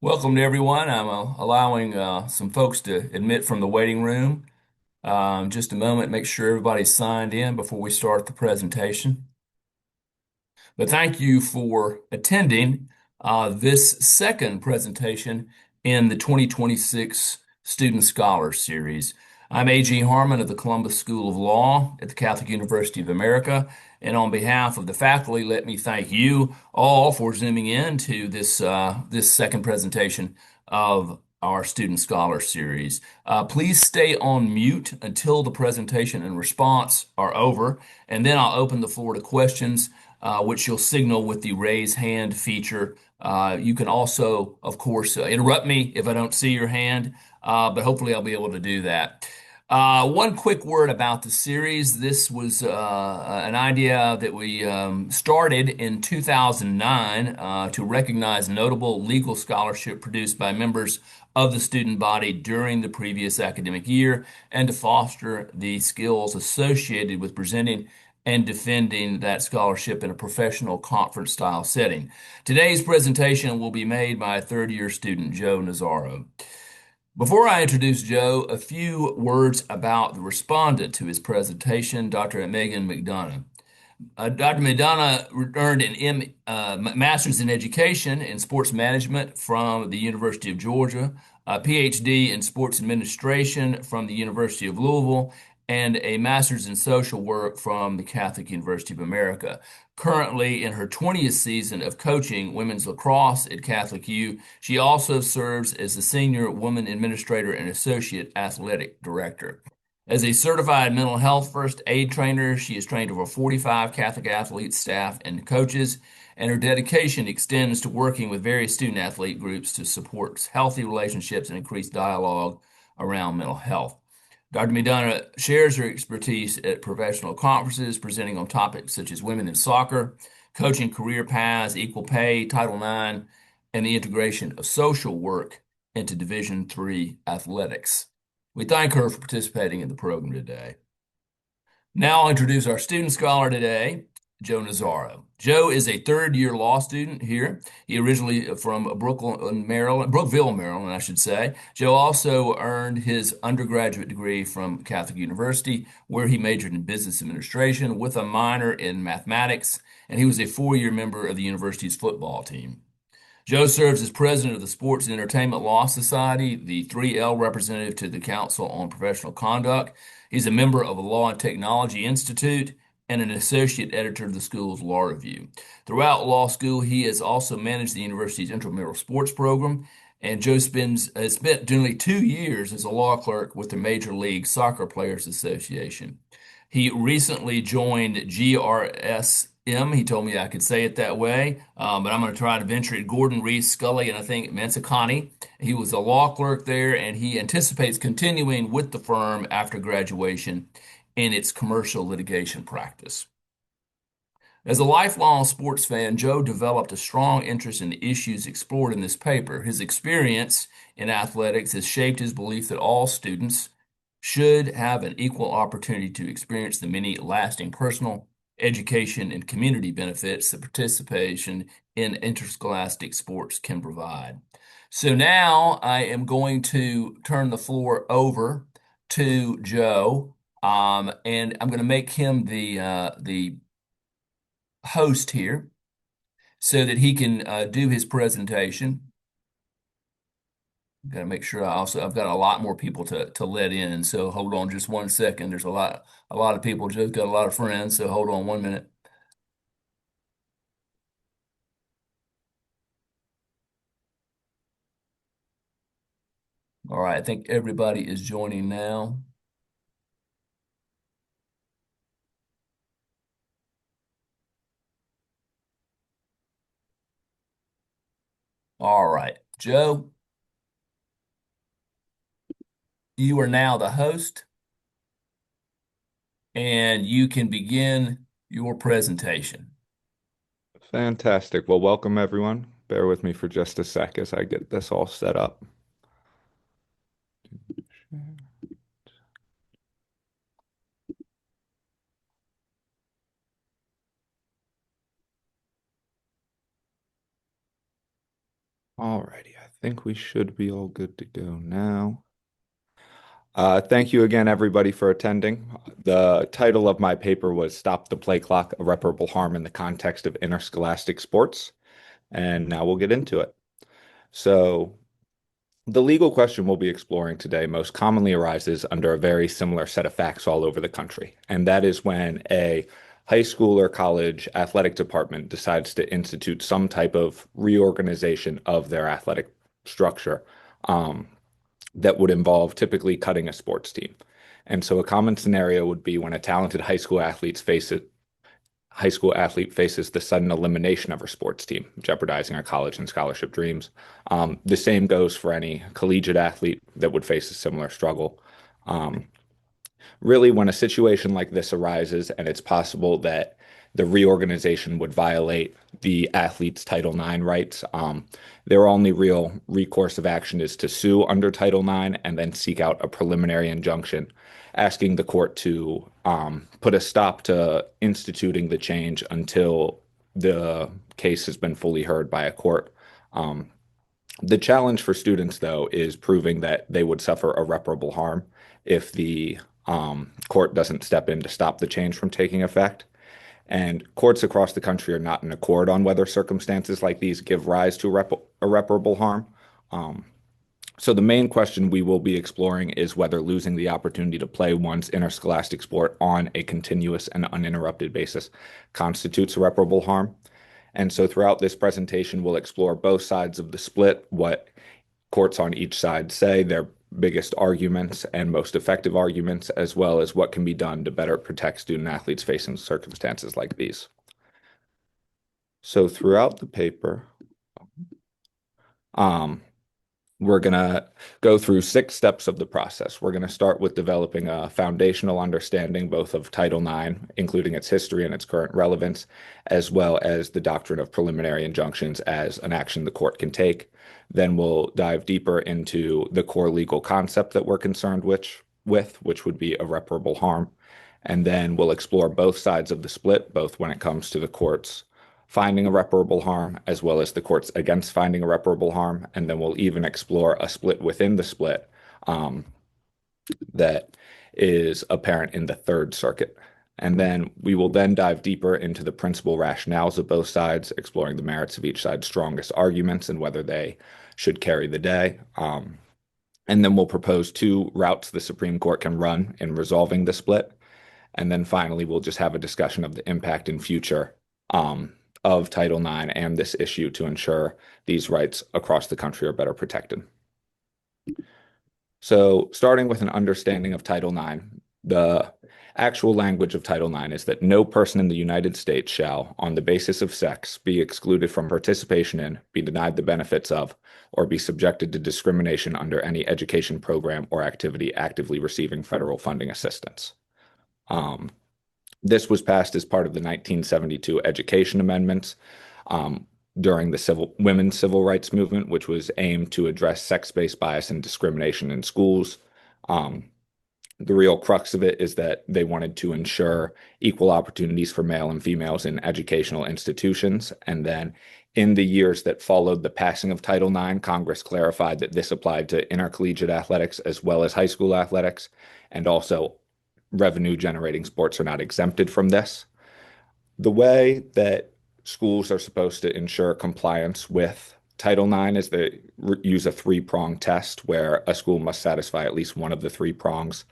Welcome to everyone. I'm allowing some folks to admit from the waiting room. Just a moment, make sure everybody's signed in before we start the presentation. But thank you for attending this second presentation in the 2026 Student Scholar Series. I'm A.G. Harmon of the Columbus School of Law at the Catholic University of America. And on behalf of the faculty, let me thank you all for zooming in to this second presentation of our Student Scholar Series. Please stay on mute until the presentation and response are over, and then I'll open the floor to questions, which you'll signal with the raise hand feature. You can also, of course, interrupt me if I don't see your hand, but hopefully I'll be able to do that. One quick word about the series. This was an idea that we started in 2009 to recognize notable legal scholarship produced by members of the student body during the previous academic year and to foster the skills associated with presenting and defending that scholarship in a professional conference style setting. Today's presentation will be made by third year student Joe Nazzaro. Before I introduce Joe, a few words about the respondent to his presentation, Dr. Meghan McDonogh. Dr. McDonogh earned an Master's in Education in Sports Management from the University of Georgia, a PhD in Sports Administration from the University of Louisville, and a Master's in Social Work from the Catholic University of America. Currently in her 20th season of coaching women's lacrosse at Catholic U, she also serves as the Senior Woman Administrator and Associate Athletic Director. As a certified mental health first aid trainer, she has trained over 45 Catholic athletes, staff, and coaches, and her dedication extends to working with various student athlete groups to support healthy relationships and increase dialogue around mental health. Dr. McDonogh shares her expertise at professional conferences, presenting on topics such as women in soccer, coaching career paths, equal pay, Title IX, and the integration of social work into Division III athletics. We thank her for participating in the program today. Now I'll introduce our student scholar today, Joe Nazzaro. Joe is a third-year law student here. He originally from Brookville, Maryland, I should say. Joe also earned his undergraduate degree from Catholic University, where he majored in business administration with a minor in mathematics, and he was a four-year member of the university's football team. Joe serves as president of the Sports and Entertainment Law Society, the 3L representative to the Council on Professional Conduct. He's a member of the Law and Technology Institute and an associate editor of the school's Law Review. Throughout law school, he has also managed the university's intramural sports program, and Joe has spent nearly 2 years as a law clerk with the Major League Soccer Players Association. He recently joined GRSM. He told me I could say it that way, but I'm going to try to venture it. Gordon Reese Scully, and I think Mansicani. He was a law clerk there, and he anticipates continuing with the firm after graduation in its commercial litigation practice. As a lifelong sports fan, Joe developed a strong interest in the issues explored in this paper. His experience in athletics has shaped his belief that all students should have an equal opportunity to experience the many lasting personal, education, and community benefits that participation in interscholastic sports can provide. So now I am going to turn the floor over to Joe, and I'm going to make him the host here so that he can do his presentation. Got to make sure I've got a lot more people to let in. So hold on just 1 second. There's a lot of people. Joe's got a lot of friends, so hold on 1 minute. All right, I think everybody is joining now. All right, Joe, you are now the host, and you can begin your presentation. Fantastic. Well, welcome everyone. Bear with me for just a sec as I get this all set up. Alrighty, I think we should be all good to go now. Thank you again, everybody, for attending. The title of my paper was Stop the Play Clock, Irreparable Harm in the Context of Interscholastic Sports. And now we'll get into it. So, the legal question we'll be exploring today most commonly arises under a very similar set of facts all over the country. And that is when a high school or college athletic department decides to institute some type of reorganization of their athletic structure. Um, that would involve typically cutting a sports team. And so a common scenario would be when a talented high school athlete faces the sudden elimination of her sports team, jeopardizing her college and scholarship dreams. The same goes for any collegiate athlete that would face a similar struggle. Um, Really, when a situation like this arises and it's possible that the reorganization would violate the athlete's Title IX rights, their only real recourse of action is to sue under Title IX and then seek out a preliminary injunction, asking the court to put a stop to instituting the change until the case has been fully heard by a court. Um, the challenge for students, though, is proving that they would suffer irreparable harm if the court doesn't step in to stop the change from taking effect. And courts across the country are not in accord on whether circumstances like these give rise to irreparable harm. Um, so the main question we will be exploring is whether losing the opportunity to play one's interscholastic sport on a continuous and uninterrupted basis constitutes irreparable harm. And so throughout this presentation, we'll explore both sides of the split, what courts on each side say, their biggest arguments and most effective arguments, as well as what can be done to better protect student athletes facing circumstances like these. So throughout the paper, um, we're going to go through 6 steps of the process. We're going to start with developing a foundational understanding both of Title IX, including its history and its current relevance, as well as the doctrine of preliminary injunctions as an action the court can take. Then we'll dive deeper into the core legal concept that we're concerned which would be irreparable harm. And then we'll explore both sides of the split, both when it comes to the court's finding irreparable harm, as well as the courts against finding irreparable harm. And then we'll even explore a split within the split that is apparent in the Third Circuit. And then we will then dive deeper into the principal rationales of both sides, exploring the merits of each side's strongest arguments and whether they should carry the day. And then we'll propose 2 routes the Supreme Court can run in resolving the split. And then finally, we'll just have a discussion of the impact in future of Title IX and this issue to ensure these rights across the country are better protected. So, starting with an understanding of Title IX, the actual language of Title IX is that no person in the United States shall, on the basis of sex, be excluded from participation in, be denied the benefits of, or be subjected to discrimination under any education program or activity actively receiving federal funding assistance. This was passed as part of the 1972 Education Amendments during the women's civil rights movement, which was aimed to address sex-based bias and discrimination in schools. The real crux of it is that they wanted to ensure equal opportunities for male and females in educational institutions. And then in the years that followed the passing of Title IX, Congress clarified that this applied to intercollegiate athletics as well as high school athletics, and also revenue generating sports are not exempted from this. The way that schools are supposed to ensure compliance with Title IX is they use a 3-prong test where a school must satisfy at least one of the 3 prongs.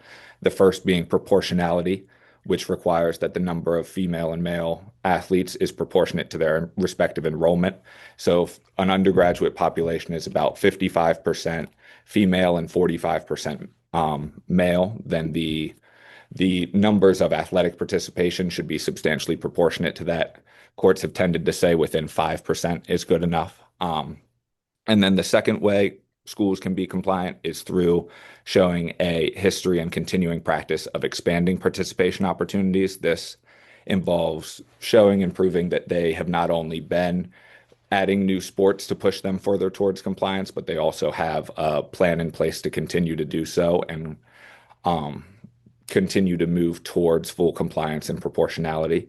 The first being proportionality, which requires that the number of female and male athletes is proportionate to their respective enrollment. So if an undergraduate population is about 55% female and 45% male, then the numbers of athletic participation should be substantially proportionate to that. Courts have tended to say within 5% is good enough. And then the second way schools can be compliant is through showing a history and continuing practice of expanding participation opportunities. This involves showing and proving that they have not only been adding new sports to push them further towards compliance, but they also have a plan in place to continue to do so and continue to move towards full compliance and proportionality.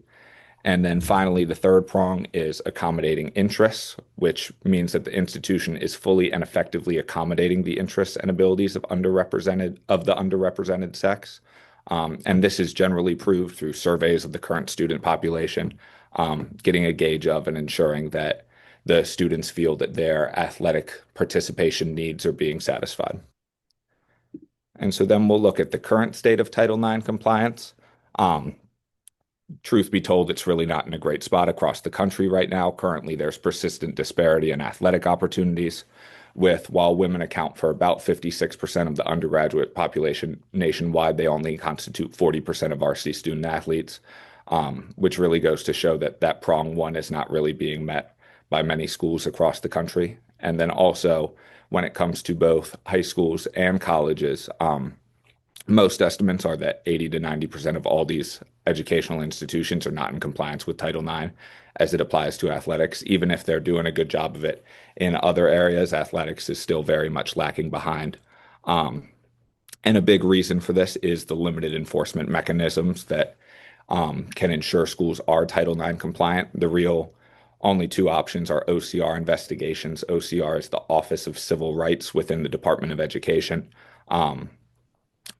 And then finally, the third prong is accommodating interests, which means that the institution is fully and effectively accommodating the interests and abilities of the underrepresented sex. And this is generally proved through surveys of the current student population, getting a gauge of and ensuring that the students feel that their athletic participation needs are being satisfied. And so then we'll look at the current state of Title IX compliance. Um, Truth be told, it's really not in a great spot across the country right now. Currently, there's persistent disparity in athletic opportunities, with while women account for about 56% of the undergraduate population nationwide, they only constitute 40% of varsity student athletes, which really goes to show that that prong one is not really being met by many schools across the country. And then also, when it comes to both high schools and colleges, most estimates are that 80 to 90% of all these educational institutions are not in compliance with Title IX as it applies to athletics. Even if they're doing a good job of it in other areas, athletics is still very much lacking behind. Um, and a big reason for this is the limited enforcement mechanisms that can ensure schools are Title IX compliant. The real only two options are OCR investigations. OCR is the Office of Civil Rights within the Department of Education. Um,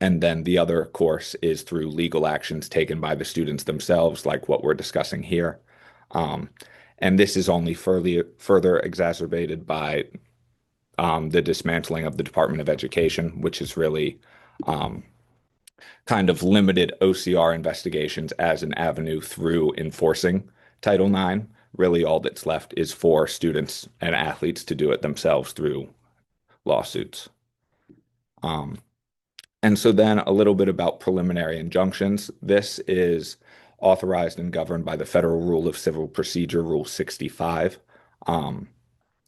and then the other course is through legal actions taken by the students themselves, like what we're discussing here. Um, and this is only further exacerbated by the dismantling of the Department of Education, which is really um, kind of limited OCR investigations as an avenue through enforcing Title IX. Really, all that's left is for students and athletes to do it themselves through lawsuits. Um, And so then a little bit about preliminary injunctions. This is authorized and governed by the Federal Rule of Civil Procedure, Rule 65, um,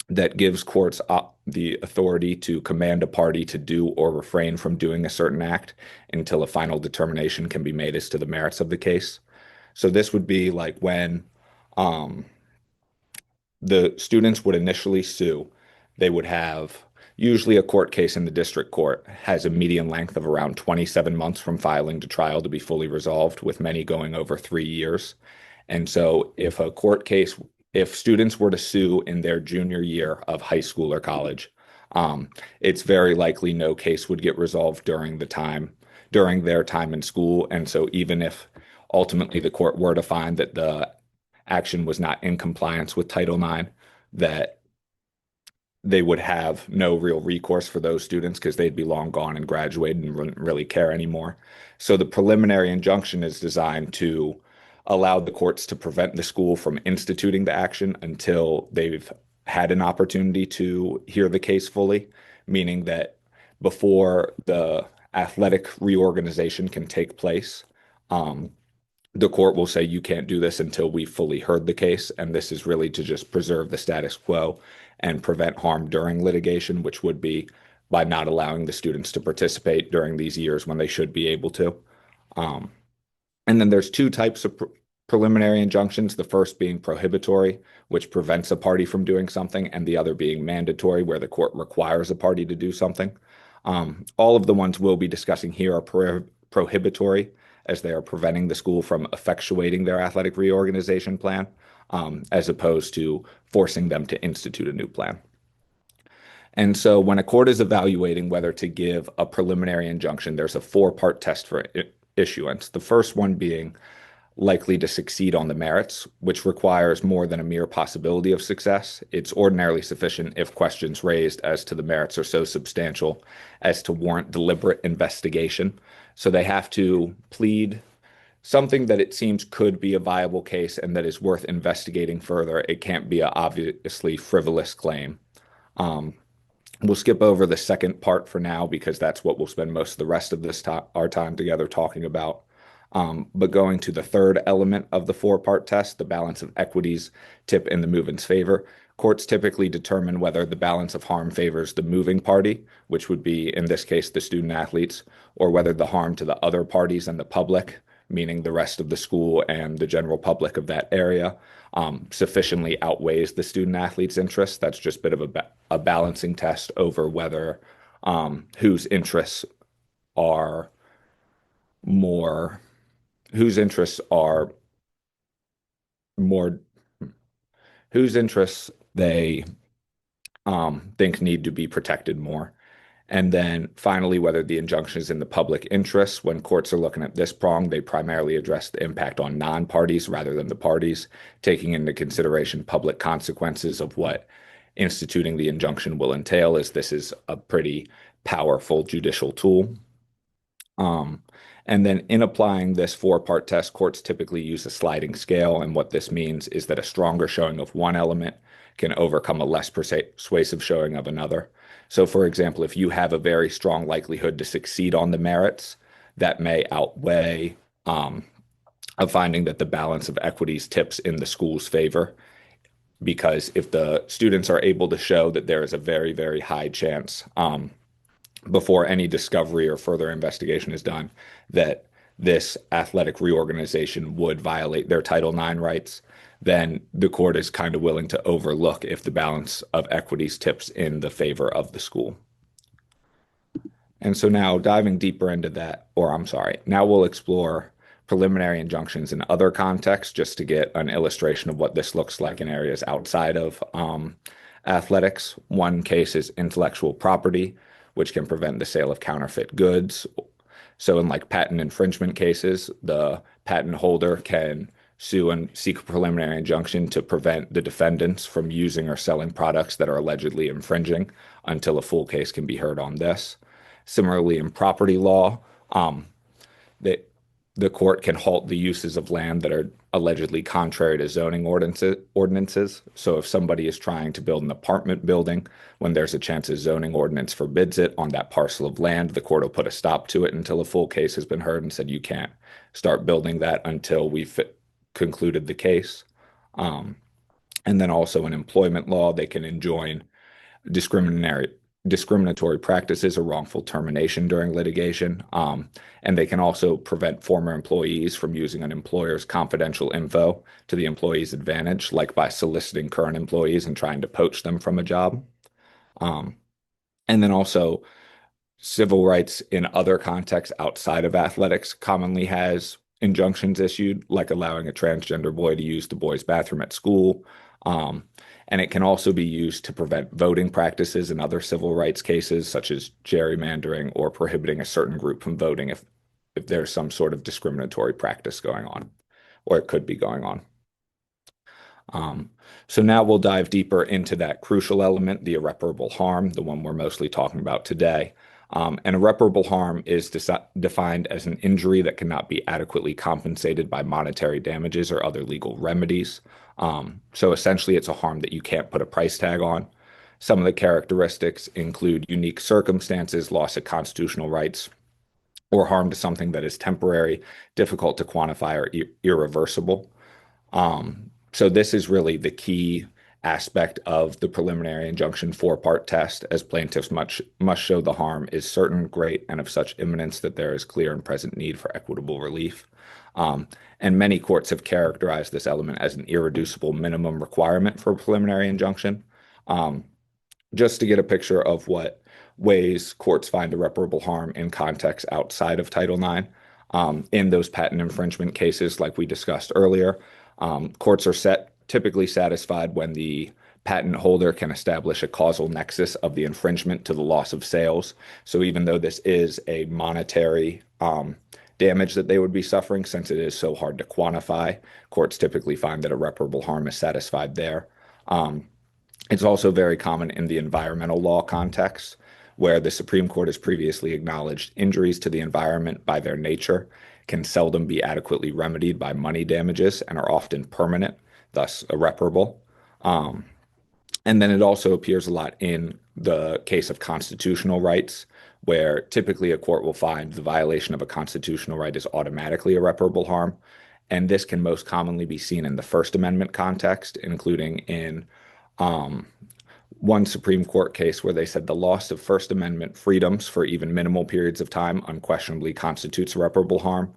that gives courts the authority to command a party to do or refrain from doing a certain act until a final determination can be made as to the merits of the case. So this would be like when um, the students would initially sue, they would have usually a court case in the district court has a median length of around 27 months from filing to trial to be fully resolved, with many going over 3 years. And so if students were to sue in their junior year of high school or college, it's very likely no case would get resolved during their time in school. And so even if ultimately the court were to find that the action was not in compliance with Title IX, that they would have no real recourse for those students because they'd be long gone and graduated and wouldn't really care anymore. So the preliminary injunction is designed to allow the courts to prevent the school from instituting the action until they've had an opportunity to hear the case fully, meaning that before the athletic reorganization can take place, um, the court will say you can't do this until we fully heard the case. And this is really to just preserve the status quo and prevent harm during litigation, which would be by not allowing the students to participate during these years when they should be able to. Um, and then there's two types of preliminary injunctions, the first being prohibitory, which prevents a party from doing something, and the other being mandatory, where the court requires a party to do something. All of the ones we'll be discussing here are prohibitory, as they are preventing the school from effectuating their athletic reorganization plan, as opposed to forcing them to institute a new plan. And so when a court is evaluating whether to give a preliminary injunction, there's a four-part test for issuance. The first one being likely to succeed on the merits, which requires more than a mere possibility of success. It's ordinarily sufficient if questions raised as to the merits are so substantial as to warrant deliberate investigation. So they have to plead something that it seems could be a viable case and that is worth investigating further. It can't be an obviously frivolous claim. Um, We'll skip over the second part for now because that's what we'll spend most of the rest of our time together talking about. But going to the third element of the four-part test, the balance of equities tip in the movement's favor. Courts typically determine whether the balance of harm favors the moving party, which would be, in this case, the student athletes, or whether the harm to the other parties and the public, meaning the rest of the school and the general public of that area, sufficiently outweighs the student athlete's interest. That's just a bit of a balancing test over whether whose interests are more, whose interests are more whose interests they think need to be protected more. And then finally, whether the injunction is in the public interest. When courts are looking at this prong, they primarily address the impact on non-parties rather than the parties, taking into consideration public consequences of what instituting the injunction will entail, as this is a pretty powerful judicial tool. Um, and then in applying this four-part test, courts typically use a sliding scale. And what this means is that a stronger showing of one element can overcome a less persuasive showing of another. So, for example, if you have a very strong likelihood to succeed on the merits, that may outweigh a finding that the balance of equities tips in the school's favor. Because if the students are able to show that there is a very, very high chance before any discovery or further investigation is done, that this athletic reorganization would violate their Title IX rights, then the court is kind of willing to overlook if the balance of equities tips in the favor of the school. And so now diving deeper into that, or I'm sorry, now we'll explore preliminary injunctions in other contexts just to get an illustration of what this looks like in areas outside of athletics. One case is intellectual property, which can prevent the sale of counterfeit goods. So in like patent infringement cases, the patent holder can sue and seek a preliminary injunction to prevent the defendants from using or selling products that are allegedly infringing until a full case can be heard on this. Similarly, in property law, that the court can halt the uses of land that are allegedly contrary to zoning ordinances. So if somebody is trying to build an apartment building, when there's a chance a zoning ordinance forbids it on that parcel of land, the court will put a stop to it until a full case has been heard and said you can't start building that until we've concluded the case. And then also in employment law, they can enjoin discriminatory practices or wrongful termination during litigation. And they can also prevent former employees from using an employer's confidential info to the employee's advantage, like by soliciting current employees and trying to poach them from a job. Um, and then also civil rights in other contexts outside of athletics commonly has injunctions issued, like allowing a transgender boy to use the boys' bathroom at school. Um, and it can also be used to prevent voting practices in other civil rights cases, such as gerrymandering or prohibiting a certain group from voting if there's some sort of discriminatory practice going on, or it could be going on. Um, so now we'll dive deeper into that crucial element, the irreparable harm, the one we're mostly talking about today. And irreparable harm is defined as an injury that cannot be adequately compensated by monetary damages or other legal remedies. So essentially, it's a harm that you can't put a price tag on. Some of the characteristics include unique circumstances, loss of constitutional rights, or harm to something that is temporary, difficult to quantify, or irreversible. So this is really the key aspect of the preliminary injunction four-part test, as plaintiffs must show the harm is certain, great, and of such imminence that there is clear and present need for equitable relief. And many courts have characterized this element as an irreducible minimum requirement for a preliminary injunction. Just to get a picture of what ways courts find irreparable harm in contexts outside of Title IX, in those patent infringement cases, like we discussed earlier, courts are typically satisfied when the patent holder can establish a causal nexus of the infringement to the loss of sales. So even though this is a monetary damage that they would be suffering, since it is so hard to quantify, courts typically find that irreparable harm is satisfied there. It's also very common in the environmental law context, where the Supreme Court has previously acknowledged injuries to the environment by their nature can seldom be adequately remedied by money damages and are often permanent, thus irreparable. And then it also appears a lot in the case of constitutional rights, where typically a court will find the violation of a constitutional right is automatically irreparable harm. And this can most commonly be seen in the First Amendment context, including in one Supreme Court case where they said the loss of First Amendment freedoms for even minimal periods of time unquestionably constitutes irreparable harm.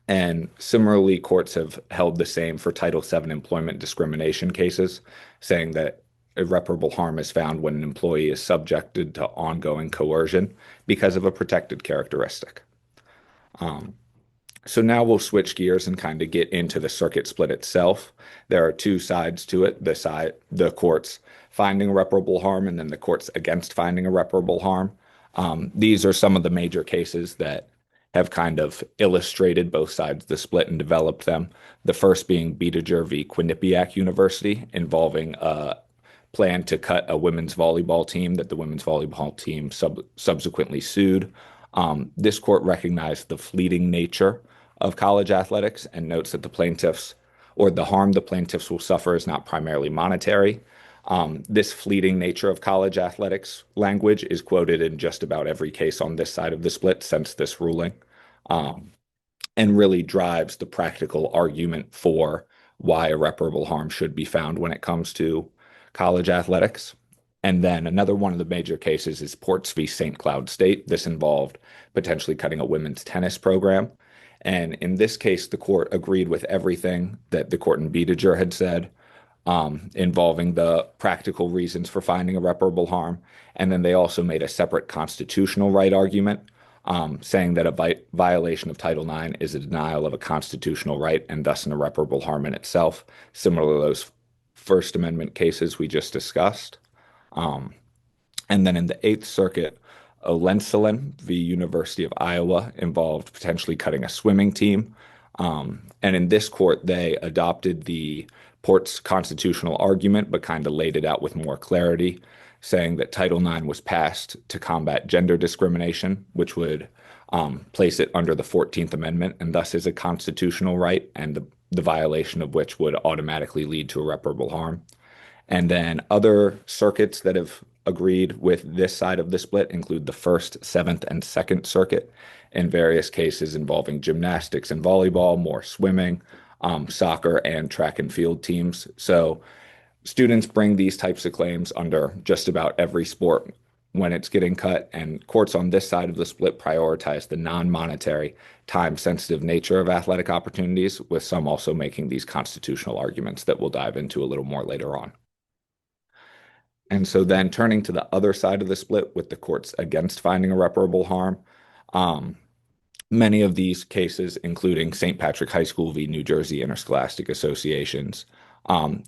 And similarly, courts have held the same for Title VII employment discrimination cases, saying that irreparable harm is found when an employee is subjected to ongoing coercion because of a protected characteristic. So now we'll switch gears and kind of get into the circuit split itself. There are two sides to it, the courts finding irreparable harm and then the courts against finding irreparable harm. These are some of the major cases that have kind of illustrated both sides of the split and developed them. The first being Bediger v. Quinnipiac University, involving a plan to cut a women's volleyball team that the women's volleyball team subsequently sued. This court recognized the fleeting nature of college athletics and notes that the plaintiffs or the harm the plaintiffs will suffer is not primarily monetary. This fleeting nature of college athletics language is quoted in just about every case on this side of the split since this ruling, um, and really drives the practical argument for why irreparable harm should be found when it comes to college athletics. And then another one of the major cases is Ports v. St. Cloud State. This involved potentially cutting a women's tennis program. And in this case, the court agreed with everything that the court in Bediger had said, involving the practical reasons for finding irreparable harm. And then they also made a separate constitutional right argument, saying that a violation of Title IX is a denial of a constitutional right and thus an irreparable harm in itself, similar to those First Amendment cases we just discussed. Um, and then in the Eighth Circuit, Olensolen v. University of Iowa involved potentially cutting a swimming team. And in this court, they adopted the Port's constitutional argument, but kind of laid it out with more clarity, saying that Title IX was passed to combat gender discrimination, which would place it under the 14th Amendment and thus is a constitutional right, and the violation of which would automatically lead to irreparable harm. And then other circuits that have agreed with this side of the split include the First, Seventh, and Second Circuit in various cases involving gymnastics and volleyball, more swimming, soccer, and track and field teams. So students bring these types of claims under just about every sport when it's getting cut, and courts on this side of the split prioritize the non-monetary, time-sensitive nature of athletic opportunities, with some also making these constitutional arguments that we'll dive into a little more later on. And so then turning to the other side of the split with the courts against finding irreparable harm, um, many of these cases, including St. Patrick High School v. New Jersey Interscholastic Associations, um,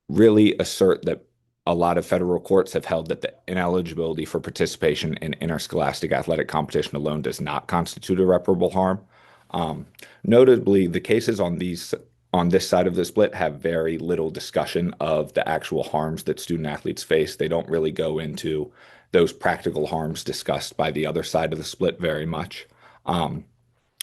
really assert that a lot of federal courts have held that the ineligibility for participation in interscholastic athletic competition alone does not constitute irreparable harm. Notably, the cases on this side of the split have very little discussion of the actual harms that student athletes face. They don't really go into those practical harms discussed by the other side of the split very much.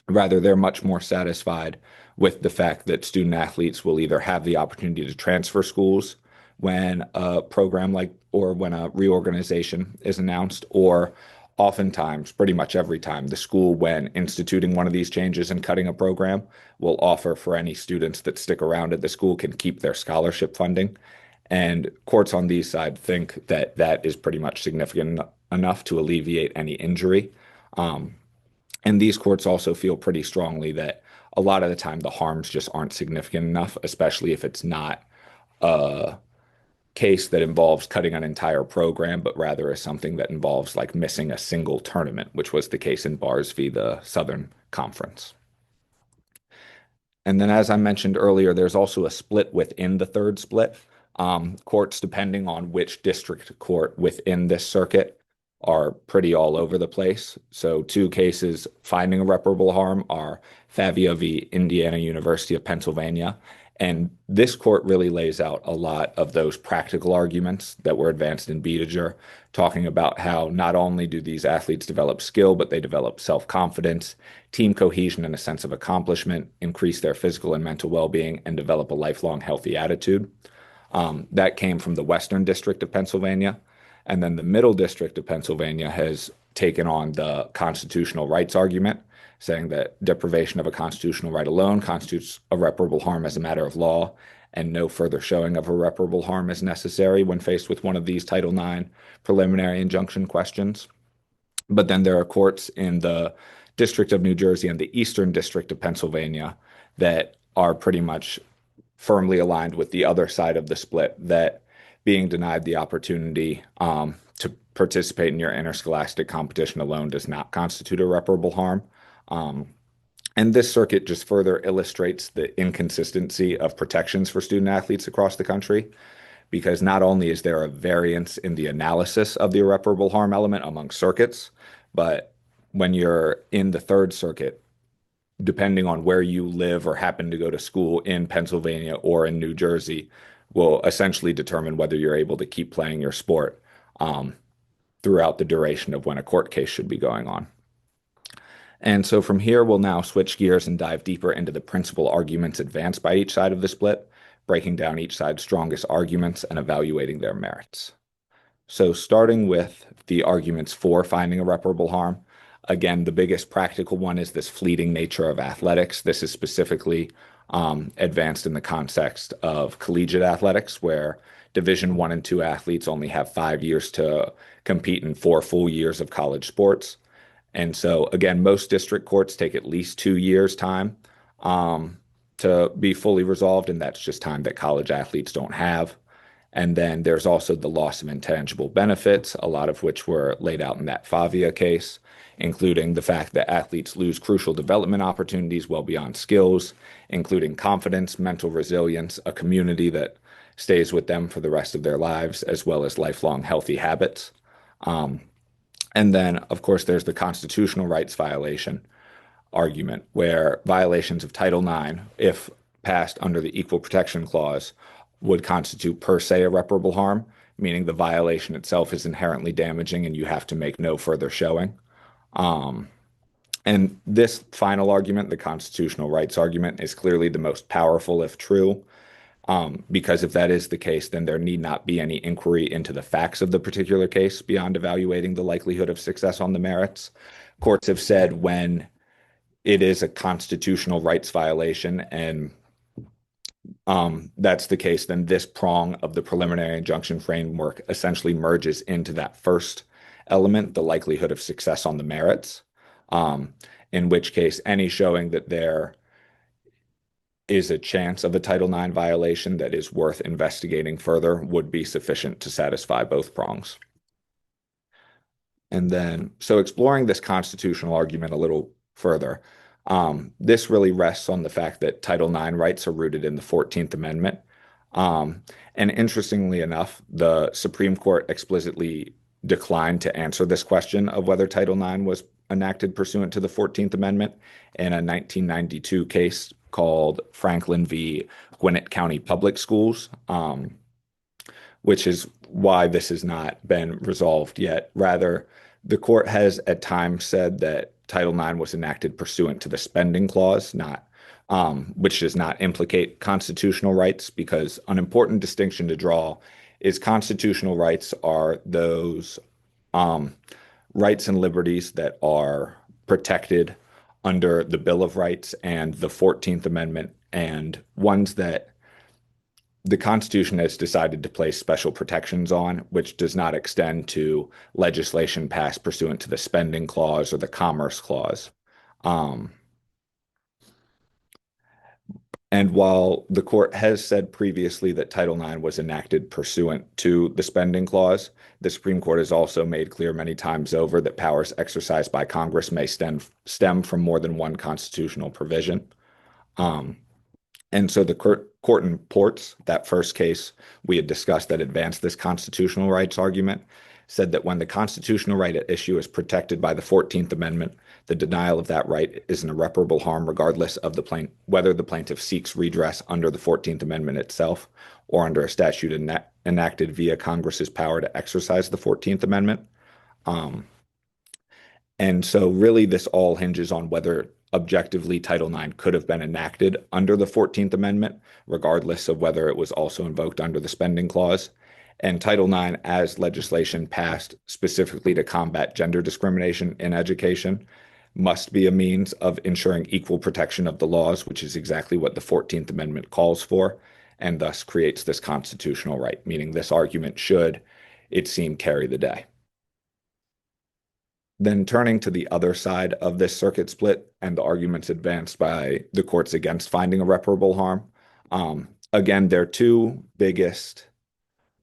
Rather, they're much more satisfied with the fact that student athletes will either have the opportunity to transfer schools when a program like or when a reorganization is announced, or oftentimes, pretty much every time, the school, when instituting one of these changes and cutting a program, will offer for any students that stick around at the school can keep their scholarship funding. And courts on these sides think that that is pretty much significant enough to alleviate any injury. And these courts also feel pretty strongly that a lot of the time the harms just aren't significant enough, especially if it's not a case that involves cutting an entire program, but rather is something that involves like missing a single tournament, which was the case in Bars v. the Southern Conference. And then, as I mentioned earlier, there's also a split within the third split. Courts, depending on which district court within this circuit, are pretty all over the place. So two cases finding irreparable harm are Favia v. Indiana University of Pennsylvania. And this court really lays out a lot of those practical arguments that were advanced in Bediger, talking about how not only do these athletes develop skill, but they develop self-confidence, team cohesion, and a sense of accomplishment, increase their physical and mental well-being, and develop a lifelong healthy attitude. That came from the Western District of Pennsylvania. And then the Middle District of Pennsylvania has taken on the constitutional rights argument, saying that deprivation of a constitutional right alone constitutes irreparable harm as a matter of law, and no further showing of irreparable harm is necessary when faced with one of these Title IX preliminary injunction questions. But then there are courts in the District of New Jersey and the Eastern District of Pennsylvania that are pretty much firmly aligned with the other side of the split, that being denied the opportunity to participate in your interscholastic competition alone does not constitute irreparable harm. And this circuit just further illustrates the inconsistency of protections for student athletes across the country, because not only is there a variance in the analysis of the irreparable harm element among circuits, but when you're in the Third Circuit, depending on where you live or happen to go to school in Pennsylvania or in New Jersey, will essentially determine whether you're able to keep playing your sport um, throughout the duration of when a court case should be going on. And so from here, we'll now switch gears and dive deeper into the principal arguments advanced by each side of the split, breaking down each side's strongest arguments and evaluating their merits. So starting with the arguments for finding irreparable harm, again, the biggest practical one is this fleeting nature of athletics. This is specifically advanced in the context of collegiate athletics, where Division I and II athletes only have 5 years to compete in 4 full years of college sports. And so, again, most district courts take at least 2 years' time um, to be fully resolved, and that's just time that college athletes don't have. And then there's also the loss of intangible benefits, a lot of which were laid out in that Favia case, including the fact that athletes lose crucial development opportunities well beyond skills, including confidence, mental resilience, a community that stays with them for the rest of their lives, as well as lifelong healthy habits. Um, and then, of course, there's the constitutional rights violation argument, where violations of Title IX, if passed under the Equal Protection Clause, would constitute per se irreparable harm, meaning the violation itself is inherently damaging and you have to make no further showing. Um, and this final argument, the constitutional rights argument, is clearly the most powerful if true, because if that is the case, then there need not be any inquiry into the facts of the particular case beyond evaluating the likelihood of success on the merits. Courts have said when it is a constitutional rights violation and that's the case, then this prong of the preliminary injunction framework essentially merges into that first element, the likelihood of success on the merits, um, in which case any showing that there is a chance of a Title IX violation that is worth investigating further would be sufficient to satisfy both prongs. And then, so exploring this constitutional argument a little further, this really rests on the fact that Title IX rights are rooted in the 14th Amendment. And interestingly enough, the Supreme Court explicitly declined to answer this question of whether Title IX was enacted pursuant to the 14th Amendment in a 1992 case called Franklin v. Gwinnett County Public Schools, which is why this has not been resolved yet. Rather, the court has at times said that Title IX was enacted pursuant to the spending clause, not which does not implicate constitutional rights, because an important distinction to draw is constitutional rights are those rights and liberties that are protected under the Bill of Rights and the 14th Amendment, and ones that the Constitution has decided to place special protections on, which does not extend to legislation passed pursuant to the spending clause or the commerce clause. Um, and while the court has said previously that Title IX was enacted pursuant to the spending clause, the Supreme Court has also made clear many times over that powers exercised by Congress may stem from more than one constitutional provision. Um, And so the court in Ports, that first case we had discussed that advanced this constitutional rights argument, said that when the constitutional right at issue is protected by the 14th Amendment, the denial of that right is an irreparable harm regardless of whether the plaintiff seeks redress under the 14th Amendment itself or under a statute enacted via Congress's power to exercise the 14th Amendment. Um, and so really this all hinges on whether objectively Title IX could have been enacted under the 14th Amendment, regardless of whether it was also invoked under the spending clause. And Title IX, as legislation passed specifically to combat gender discrimination in education, must be a means of ensuring equal protection of the laws, which is exactly what the 14th Amendment calls for, and thus creates this constitutional right, meaning this argument should, it seem, carry the day. Then turning to the other side of this circuit split and the arguments advanced by the courts against finding irreparable harm. Again, their two biggest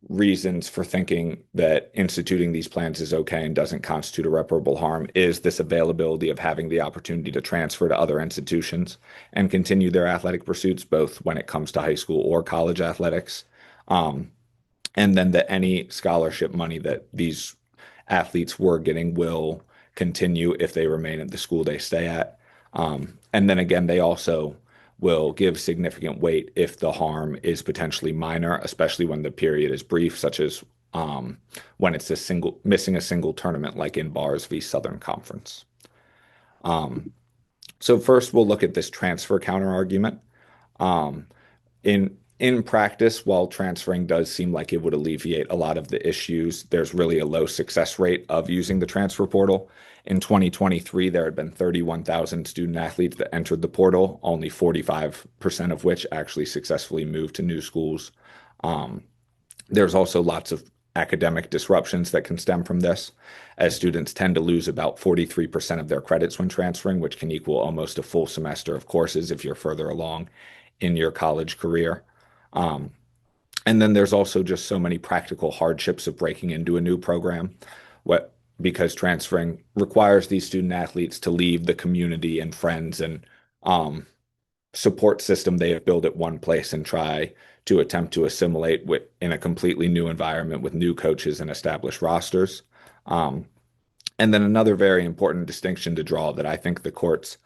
reasons for thinking that instituting these plans is okay and doesn't constitute irreparable harm is this availability of having the opportunity to transfer to other institutions and continue their athletic pursuits, both when it comes to high school or college athletics. Um, and then that any scholarship money that these athletes were getting will continue if they remain at the school they stay at. And then again, they also will give significant weight if the harm is potentially minor, especially when the period is brief, such as when it's a single missing a single tournament, like in Bars v. Southern Conference. Um, so first, we'll look at this transfer counter argument. Um, in practice, while transferring does seem like it would alleviate a lot of the issues, there's really a low success rate of using the transfer portal. In 2023, there had been 31,000 student athletes that entered the portal, only 45% of which actually successfully moved to new schools. Um, there's also lots of academic disruptions that can stem from this, as students tend to lose about 43% of their credits when transferring, which can equal almost a full semester of courses if you're further along in your college career. Um, and then there's also just so many practical hardships of breaking into a new program, what because transferring requires these student athletes to leave the community and friends and um, support system they have built at one place and try to attempt to assimilate in a completely new environment with new coaches and established rosters. Um, and then another very important distinction to draw that I think the courts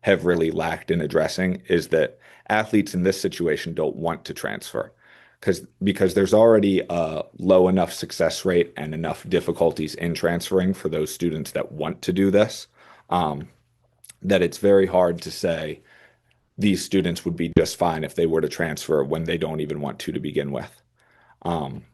have really lacked in addressing is that athletes in this situation don't want to transfer because there's already a low enough success rate and enough difficulties in transferring for those students that want to do this, um, that it's very hard to say these students would be just fine if they were to transfer when they don't even want to begin with. Um,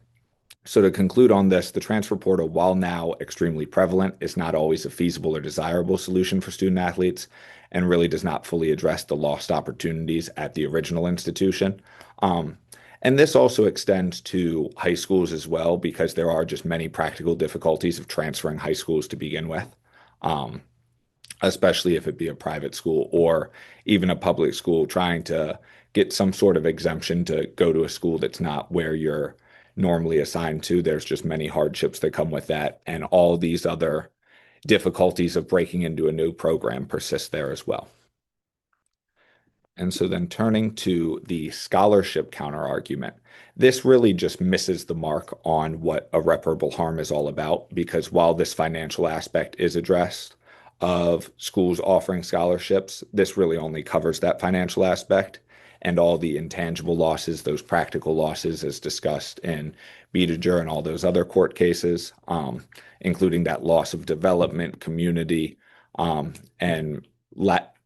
so to conclude on this, the transfer portal, while now extremely prevalent, is not always a feasible or desirable solution for student athletes and really does not fully address the lost opportunities at the original institution. Um, and this also extends to high schools as well, because there are just many practical difficulties of transferring high schools to begin with. Um, Especially if it be a private school or even a public school trying to get some sort of exemption to go to a school that's not where you're normally assigned to. There's just many hardships that come with that, and all these other difficulties of breaking into a new program persist there as well. And so then turning to the scholarship counterargument, this really just misses the mark on what irreparable harm is all about, because while this financial aspect is addressed of schools offering scholarships, this really only covers that financial aspect and all the intangible losses, those practical losses as discussed in Beediger and all those other court cases, including that loss of development, community, and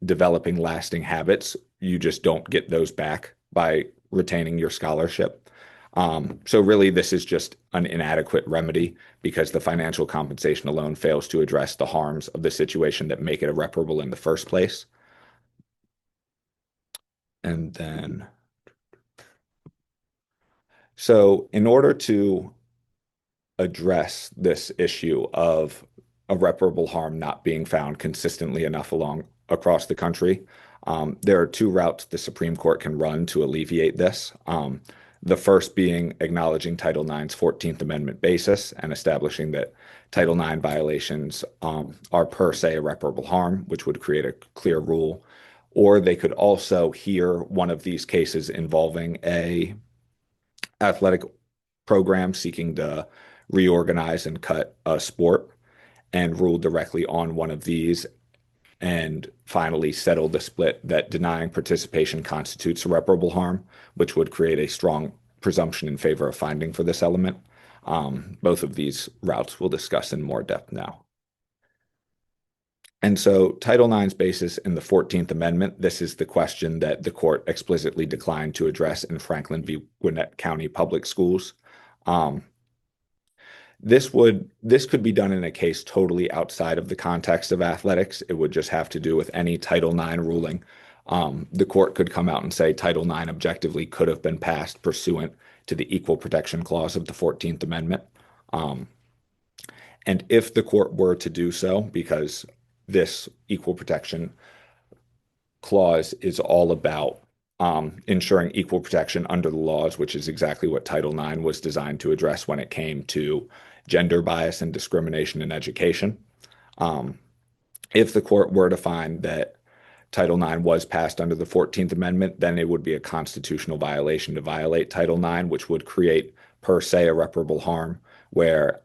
developing lasting habits. You just don't get those back by retaining your scholarship. So really, this is just an inadequate remedy because the financial compensation alone fails to address the harms of the situation that make it irreparable in the first place. And then, so in order to address this issue of irreparable harm not being found consistently enough along across the country, there are two routes the Supreme Court can run to alleviate this. The first being acknowledging Title IX's 14th Amendment basis and establishing that Title IX violations are per se irreparable harm, which would create a clear rule. Or they could also hear one of these cases involving a athletic program seeking to reorganize and cut a sport and rule directly on one of these and finally settle the split that denying participation constitutes irreparable harm, which would create a strong presumption in favor of finding for this element. Both of these routes we'll discuss in more depth now. And so Title IX's basis in the 14th Amendment, this is the question that the court explicitly declined to address in Franklin v. Gwinnett County Public Schools. Um, this could be done in a case totally outside of the context of athletics. It would just have to do with any Title IX ruling. The court could come out and say Title IX objectively could have been passed pursuant to the Equal Protection Clause of the 14th Amendment. And if the court were to do so, because this Equal Protection Clause is all about ensuring equal protection under the laws, which is exactly what Title IX was designed to address when it came to gender bias and discrimination in education. Um, if the court were to find that Title IX was passed under the 14th Amendment, then it would be a constitutional violation to violate Title IX, which would create per se irreparable harm, where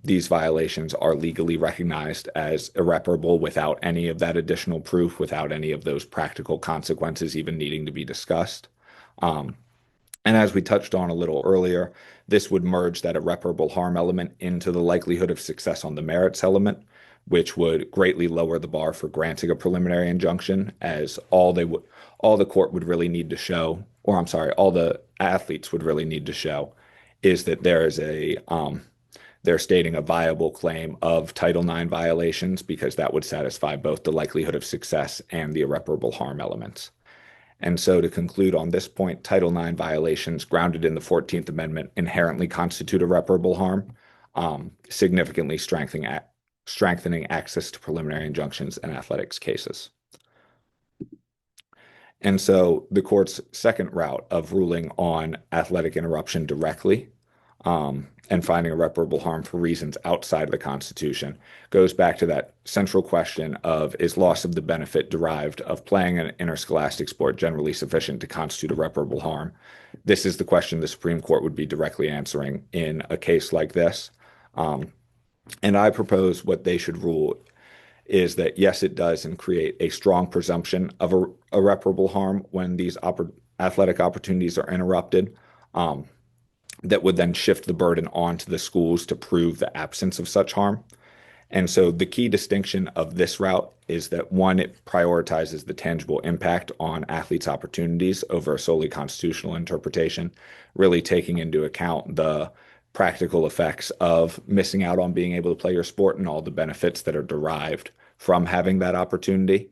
these violations are legally recognized as irreparable without any of that additional proof, without any of those practical consequences even needing to be discussed. Um, and as we touched on a little earlier, this would merge that irreparable harm element into the likelihood of success on the merits element, which would greatly lower the bar for granting a preliminary injunction, as all the court would really need to show, or I'm sorry, all the athletes would really need to show, is that they're stating a viable claim of Title IX violations, because that would satisfy both the likelihood of success and the irreparable harm elements. And so, to conclude on this point, Title IX violations grounded in the 14th Amendment inherently constitute irreparable harm, significantly strengthening access to preliminary injunctions in athletics cases. And so, the court's second route of ruling on athletic interruption directly and finding irreparable harm for reasons outside of the Constitution goes back to that central question of, is loss of the benefit derived of playing an interscholastic sport generally sufficient to constitute irreparable harm? This is the question the Supreme Court would be directly answering in a case like this. And I propose what they should rule is that yes, it does, and create a strong presumption of irreparable harm when these athletic opportunities are interrupted. That would then shift the burden onto the schools to prove the absence of such harm. And so the key distinction of this route is that one, it prioritizes the tangible impact on athletes' opportunities over a solely constitutional interpretation, really taking into account the practical effects of missing out on being able to play your sport and all the benefits that are derived from having that opportunity.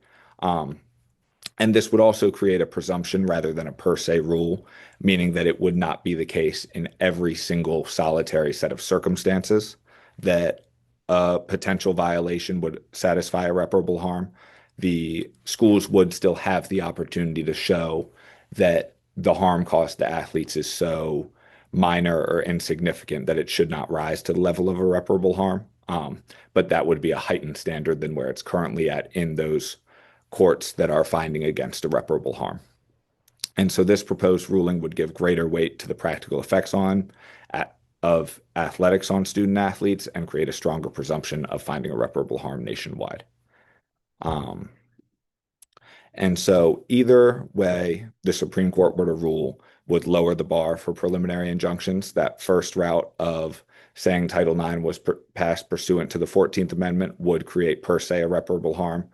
And this would also create a presumption rather than a per se rule, meaning that it would not be the case in every single solitary set of circumstances that a potential violation would satisfy irreparable harm. The schools would still have the opportunity to show that the harm caused to athletes is so minor or insignificant that it should not rise to the level of irreparable harm. But that would be a heightened standard than where it's currently at in those courts that are finding against irreparable harm. And so this proposed ruling would give greater weight to the practical effects of athletics on student athletes and create a stronger presumption of finding irreparable harm nationwide. Um, and so either way the Supreme Court were to rule would lower the bar for preliminary injunctions. That first route of saying Title IX was passed pursuant to the 14th Amendment would create per se irreparable harm,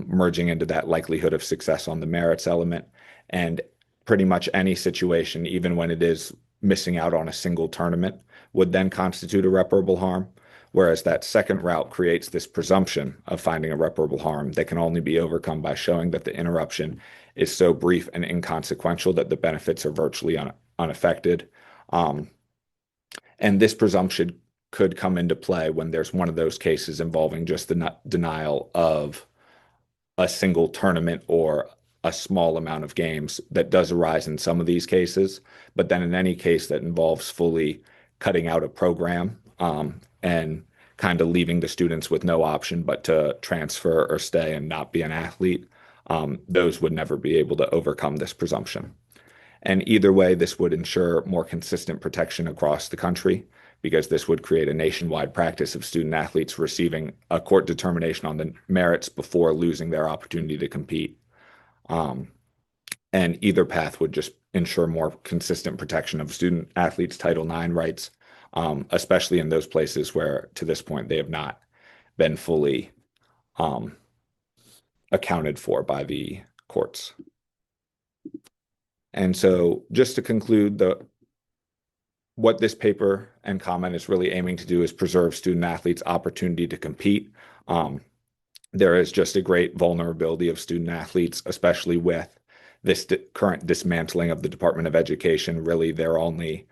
merging into that likelihood of success on the merits element. And pretty much any situation, even when it is missing out on a single tournament, would then constitute irreparable harm. Whereas that second route creates this presumption of finding irreparable harm that can only be overcome by showing that the interruption is so brief and inconsequential that the benefits are virtually unaffected. And this presumption could come into play when there's one of those cases involving just the denial of a single tournament or a small amount of games that does arise in some of these cases. But then in any case that involves fully cutting out a program and kind of leaving the students with no option but to transfer or stay and not be an athlete, those would never be able to overcome this presumption. And either way, this would ensure more consistent protection across the country, because this would create a nationwide practice of student athletes receiving a court determination on the merits before losing their opportunity to compete. And either path would just ensure more consistent protection of student athletes' Title IX rights, especially in those places where, to this point, they have not been fully accounted for by the courts. And so, just to conclude, what this paper and comment is really aiming to do is preserve student athletes' opportunity to compete. There is just a great vulnerability of student athletes, especially with this current dismantling of the Department of Education. Really, they're only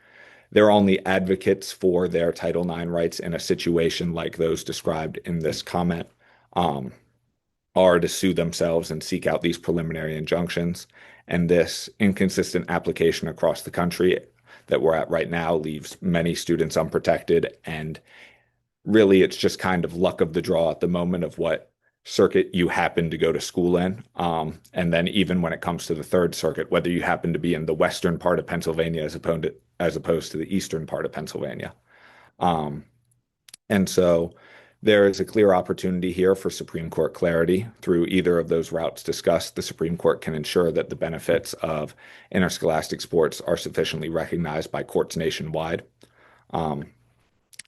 advocates for their Title IX rights in a situation like those described in this comment, are to sue themselves and seek out these preliminary injunctions. And this inconsistent application across the country that we're at right now leaves many students unprotected. And really, it's just kind of luck of the draw at the moment of what circuit you happen to go to school in. And then even when it comes to the third circuit, whether you happen to be in the western part of Pennsylvania as opposed to the eastern part of Pennsylvania. Um, and so there is a clear opportunity here for Supreme Court clarity. Through either of those routes discussed, the Supreme Court can ensure that the benefits of interscholastic sports are sufficiently recognized by courts nationwide. Um,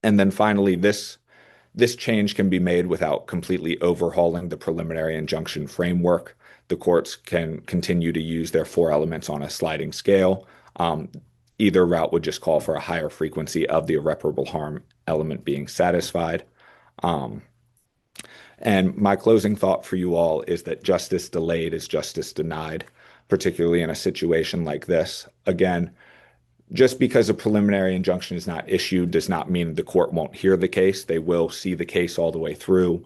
and then finally, this change can be made without completely overhauling the preliminary injunction framework. The courts can continue to use their four elements on a sliding scale. Um, Either route would just call for a higher frequency of the irreparable harm element being satisfied. Um, and my closing thought for you all is that justice delayed is justice denied, particularly in a situation like this. Again, just because a preliminary injunction is not issued does not mean the court won't hear the case. They will see the case all the way through.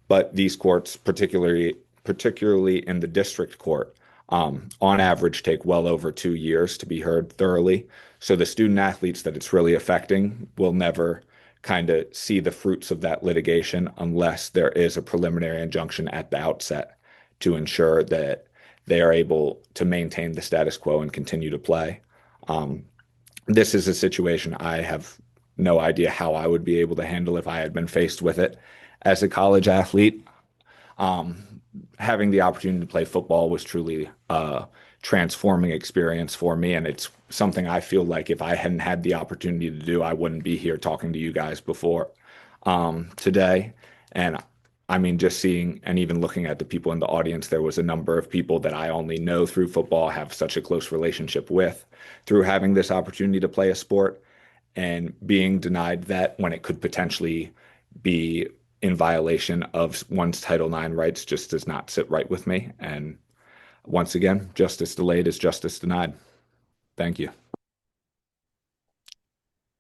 But these courts, particularly in the district court, on average take well over 2 years to be heard thoroughly. So the student athletes that it's really affecting will never kind of see the fruits of that litigation unless there is a preliminary injunction at the outset to ensure that they are able to maintain the status quo and continue to play. Um, this is a situation I have no idea how I would be able to handle if I had been faced with it. As a college athlete, um, having the opportunity to play football was truly a transforming experience for me. And it's something I feel like if I hadn't had the opportunity to do, I wouldn't be here talking to you guys before today. And I mean, just seeing and even looking at the people in the audience, there was a number of people that I only know through football, have such a close relationship with, through having this opportunity to play a sport and being denied that when it could potentially be in violation of one's Title IX rights just does not sit right with me. And once again, justice delayed is justice denied. Thank you.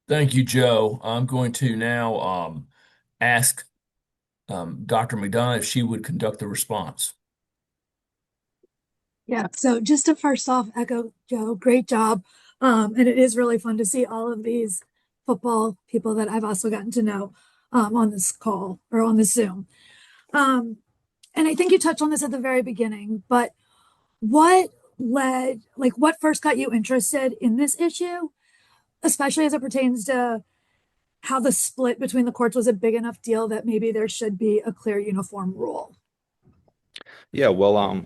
Thank you, Joe. I'm going to now ask Dr. McDonogh if she would conduct the response. Yeah, so just to first off echo Joe, great job. And it is really fun to see all of these football people that I've also gotten to know on this call or on this Zoom. Um, and I think you touched on this at the very beginning, but what what first got you interested in this issue, especially as it pertains to how the split between the courts was a big enough deal that maybe there should be a clear uniform rule? Yeah, well,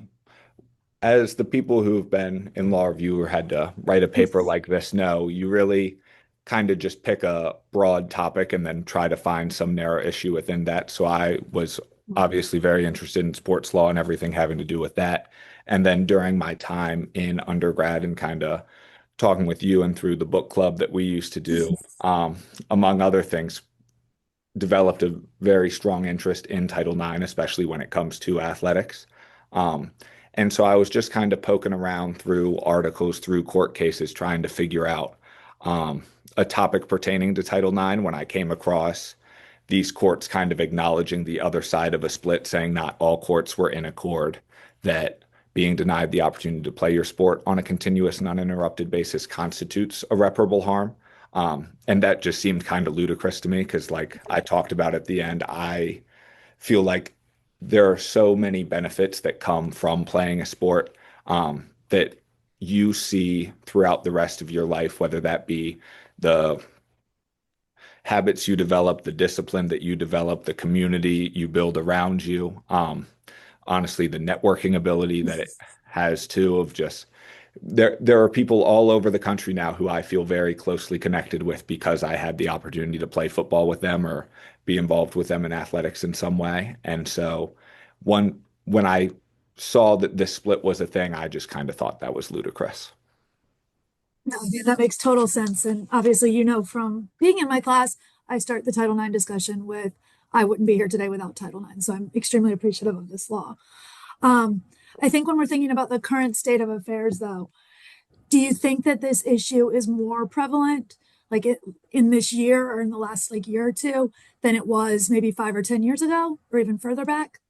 as the people who've been in law review or had to write a paper like this know, you really kind of just pick a broad topic and then try to find some narrow issue within that. So I was obviously very interested in sports law and everything having to do with that. And then during my time in undergrad and kind of talking with you and through the book club that we used to do, among other things, developed a very strong interest in Title IX, especially when it comes to athletics. Um, and so I was just kind of poking around through articles, through court cases, trying to figure out um, a topic pertaining to Title IX when I came across these courts kind of acknowledging the other side of a split, saying not all courts were in accord, that being denied the opportunity to play your sport on a continuous and uninterrupted basis constitutes irreparable harm. And that just seemed kind of ludicrous to me because, like I talked about at the end, I feel like there are so many benefits that come from playing a sport that you see throughout the rest of your life, whether that be the habits you develop, the discipline that you develop, the community you build around you. Honestly, the networking ability that it has too of just there are people all over the country now who I feel very closely connected with because I had the opportunity to play football with them or be involved with them in athletics in some way. And so when I saw that this split was a thing, I just kind of thought that was ludicrous. No, yeah, that makes total sense. And obviously, you know, from being in my class, I start the Title IX discussion with, I wouldn't be here today without Title IX. So I'm extremely appreciative of this law. Um, I think when we're thinking about the current state of affairs, though, do you think that this issue is more prevalent, in this year or in the last year or two, than it was maybe 5 or 10 years ago, or even further back?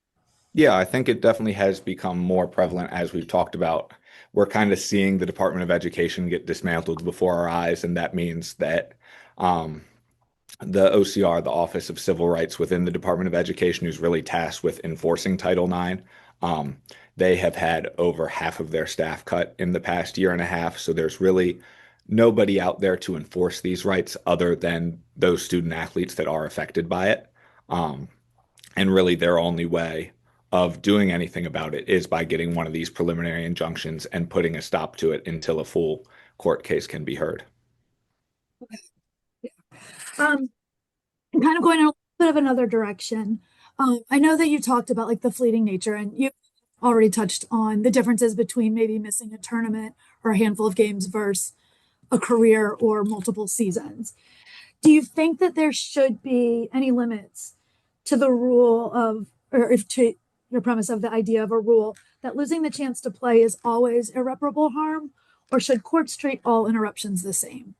Yeah, I think it definitely has become more prevalent as we've talked about we're kind of seeing the Department of Education get dismantled before our eyes, and that means that um, the OCR, the Office of Civil Rights within the Department of Education, who's really tasked with enforcing Title IX, um, they have had over half of their staff cut in the past year and a half. So there's really nobody out there to enforce these rights other than those student athletes that are affected by it. Um, and really, their only way of doing anything about it is by getting one of these preliminary injunctions and putting a stop to it until a full court case can be heard. Um, kind of going in a little bit of another direction. I know that you talked about like the fleeting nature, and you already touched on the differences between maybe missing a tournament or a handful of games versus a career or multiple seasons. Do you think that there should be any limits to the rule of, or if to your premise of the idea of a rule that losing the chance to play is always irreparable harm, or should courts treat all interruptions the same?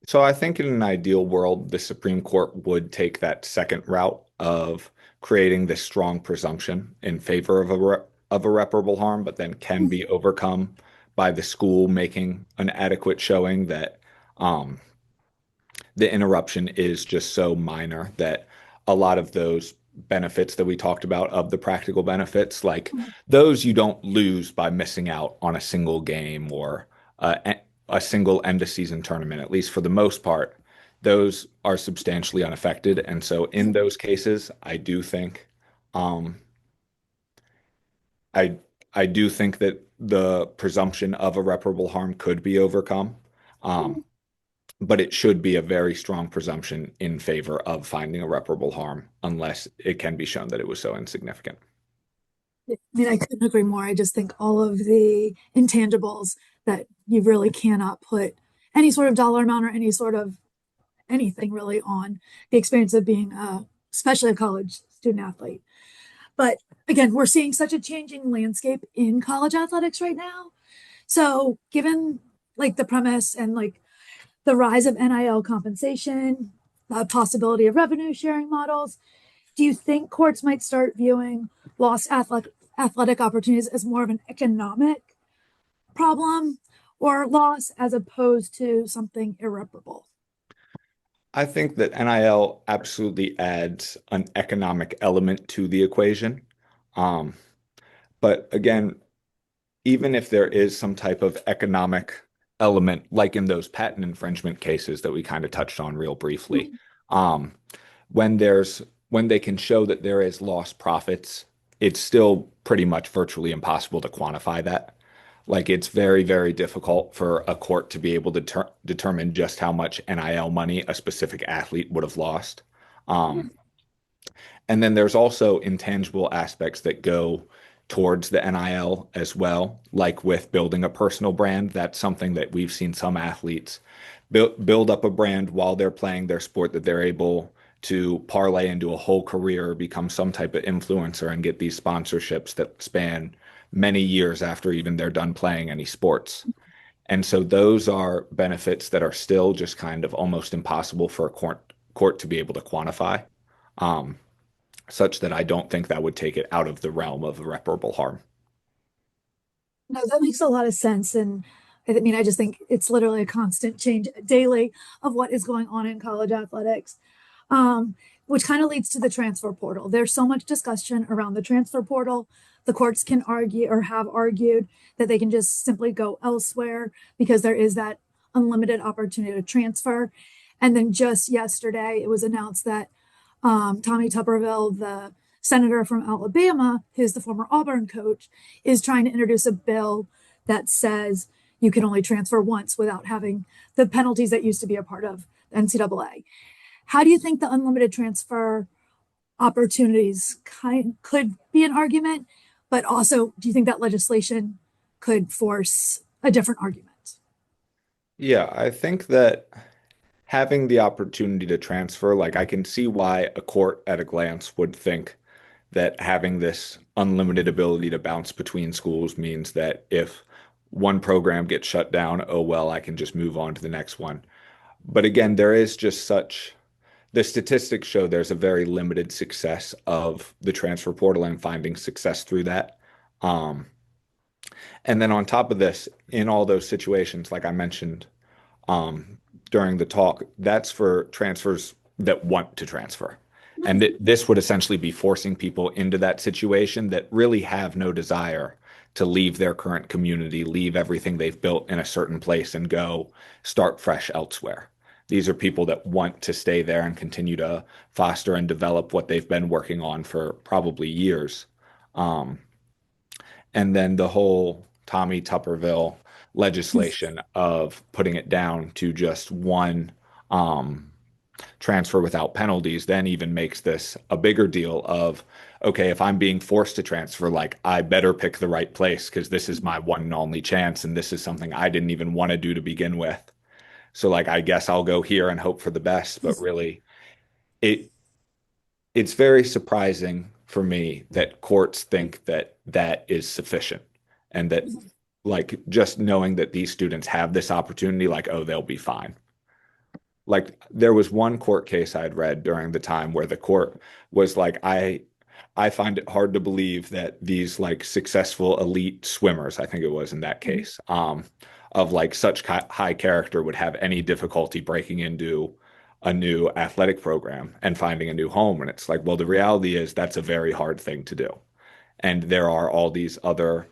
So I think in an ideal world, the Supreme Court would take that second route of creating this strong presumption in favor of of irreparable harm, but then can be overcome by the school making an adequate showing that um, the interruption is just so minor that a lot of those benefits that we talked about of the practical benefits, like those you don't lose by missing out on a single game or a single end of season tournament, at least for the most part, those are substantially unaffected. And so in those cases, um, I I do think that the presumption of irreparable harm could be overcome. Um, but it should be a very strong presumption in favor of finding irreparable harm unless it can be shown that it was so insignificant. I mean, I couldn't agree more. I just think all of the intangibles that you really cannot put any sort of dollar amount or any sort of anything really on the experience of being especially a college student athlete. But again, we're seeing such a changing landscape in college athletics right now. So given like the premise and like the rise of NIL compensation, the possibility of revenue sharing models, do you think courts might start viewing lost athletic opportunities as more of an economic problem or loss as opposed to something irreparable? I think that NIL absolutely adds an economic element to the equation. Um, but again, even if there is some type of economic element, like in those patent infringement cases that we kind of touched on real briefly, um, when when they can show that there is lost profits, it's still pretty much virtually impossible to quantify that. Like it's very, very difficult for a court to be able to determine just how much NIL money a specific athlete would have lost. Um, and then there's also intangible aspects that go towards the NIL as well, like with building a personal brand. That's something that we've seen some athletes build up a brand while they're playing their sport that they're able to parlay into a whole career, become some type of influencer, and get these sponsorships that span many years after even they're done playing any sports. And so those are benefits that are still just kind of almost impossible for a court to be able to quantify. Um, Such that I don't think that would take it out of the realm of irreparable harm. No, that makes a lot of sense. And I mean, I just think it's literally a constant change daily of what is going on in college athletics, um, which kind of leads to the transfer portal. There's so much discussion around the transfer portal. The courts can argue or have argued that they can just simply go elsewhere because there is that unlimited opportunity to transfer. And then just yesterday, it was announced that Tommy Tuberville, the senator from Alabama, who's the former Auburn coach, is trying to introduce a bill that says you can only transfer once without having the penalties that used to be a part of the NCAA. How do you think the unlimited transfer opportunities could be an argument? But also, do you think that legislation could force a different argument? Yeah, I think that having the opportunity to transfer, like I can see why a court at a glance would think that having this unlimited ability to bounce between schools means that if one program gets shut down, oh well, I can just move on to the next one. But again, there is just such the statistics show there's a very limited success of the transfer portal and finding success through that. Um, And then on top of this, in all those situations, like I mentioned um, during the talk, that's for transfers that want to transfer. And this would essentially be forcing people into that situation that really have no desire to leave their current community, leave everything they've built in a certain place and go start fresh elsewhere. These are people that want to stay there and continue to foster and develop what they've been working on for probably years. Um, and then the whole Tommy Tupperville legislation of putting it down to just one um, transfer without penalties then even makes this a bigger deal of, okay, if I'm being forced to transfer, like I better pick the right place because this is my one and only chance, and this is something I didn't even want to do to begin with. So like I guess I'll go here and hope for the best, but really it it's very surprising for me that courts think that that is sufficient and that like just knowing that these students have this opportunity, like, oh, they'll be fine. Like there was one court case I'd read during the time where the court was like, I find it hard to believe that these like successful elite swimmers, I think it was in that case, of like such high character would have any difficulty breaking into a new athletic program and finding a new home. And it's like, well, the reality is that's a very hard thing to do. And there are all these other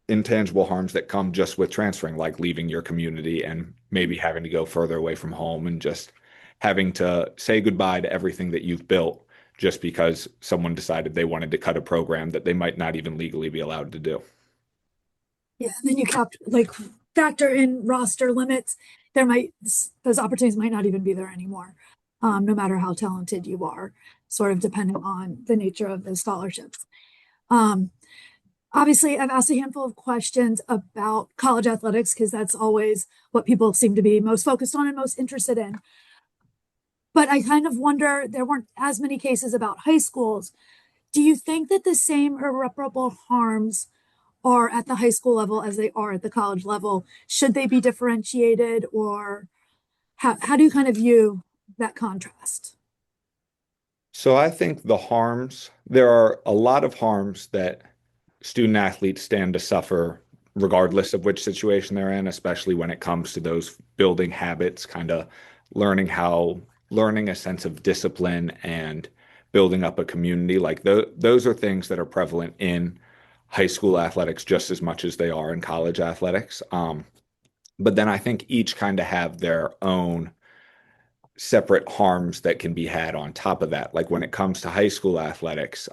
intangible harms that come just with transferring, like leaving your community and maybe having to go further away from home and just having to say goodbye to everything that you've built just because someone decided they wanted to cut a program that they might not even legally be allowed to do. Yeah, and then you like factor in roster limits. There might those opportunities might not even be there anymore, no matter how talented you are, sort of depending on the nature of the scholarships. Um, Obviously, I've asked a handful of questions about college athletics because that's always what people seem to be most focused on and most interested in. But I kind of wonder, there weren't as many cases about high schools. Do you think that the same irreparable harms are at the high school level as they are at the college level? Should they be differentiated, or how do you kind of view that contrast? So I think there are a lot of harms that student athletes stand to suffer regardless of which situation they're in, especially when it comes to those building habits, kind of learning how, learning a sense of discipline and building up a community. Like those are things that are prevalent in high school athletics just as much as they are in college athletics. But then I think each kind of have their own separate harms that can be had on top of that. Like when it comes to high school athletics,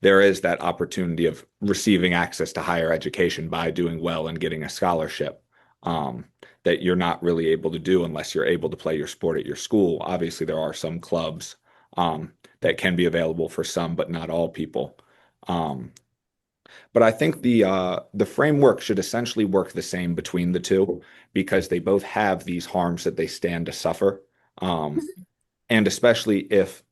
there is that opportunity of receiving access to higher education by doing well and getting a scholarship that you're not really able to do unless you're able to play your sport at your school. Obviously, there are some clubs that can be available for some, but not all people. Um, but I think the framework should essentially work the same between the two because they both have these harms that they stand to suffer. Um, and especially if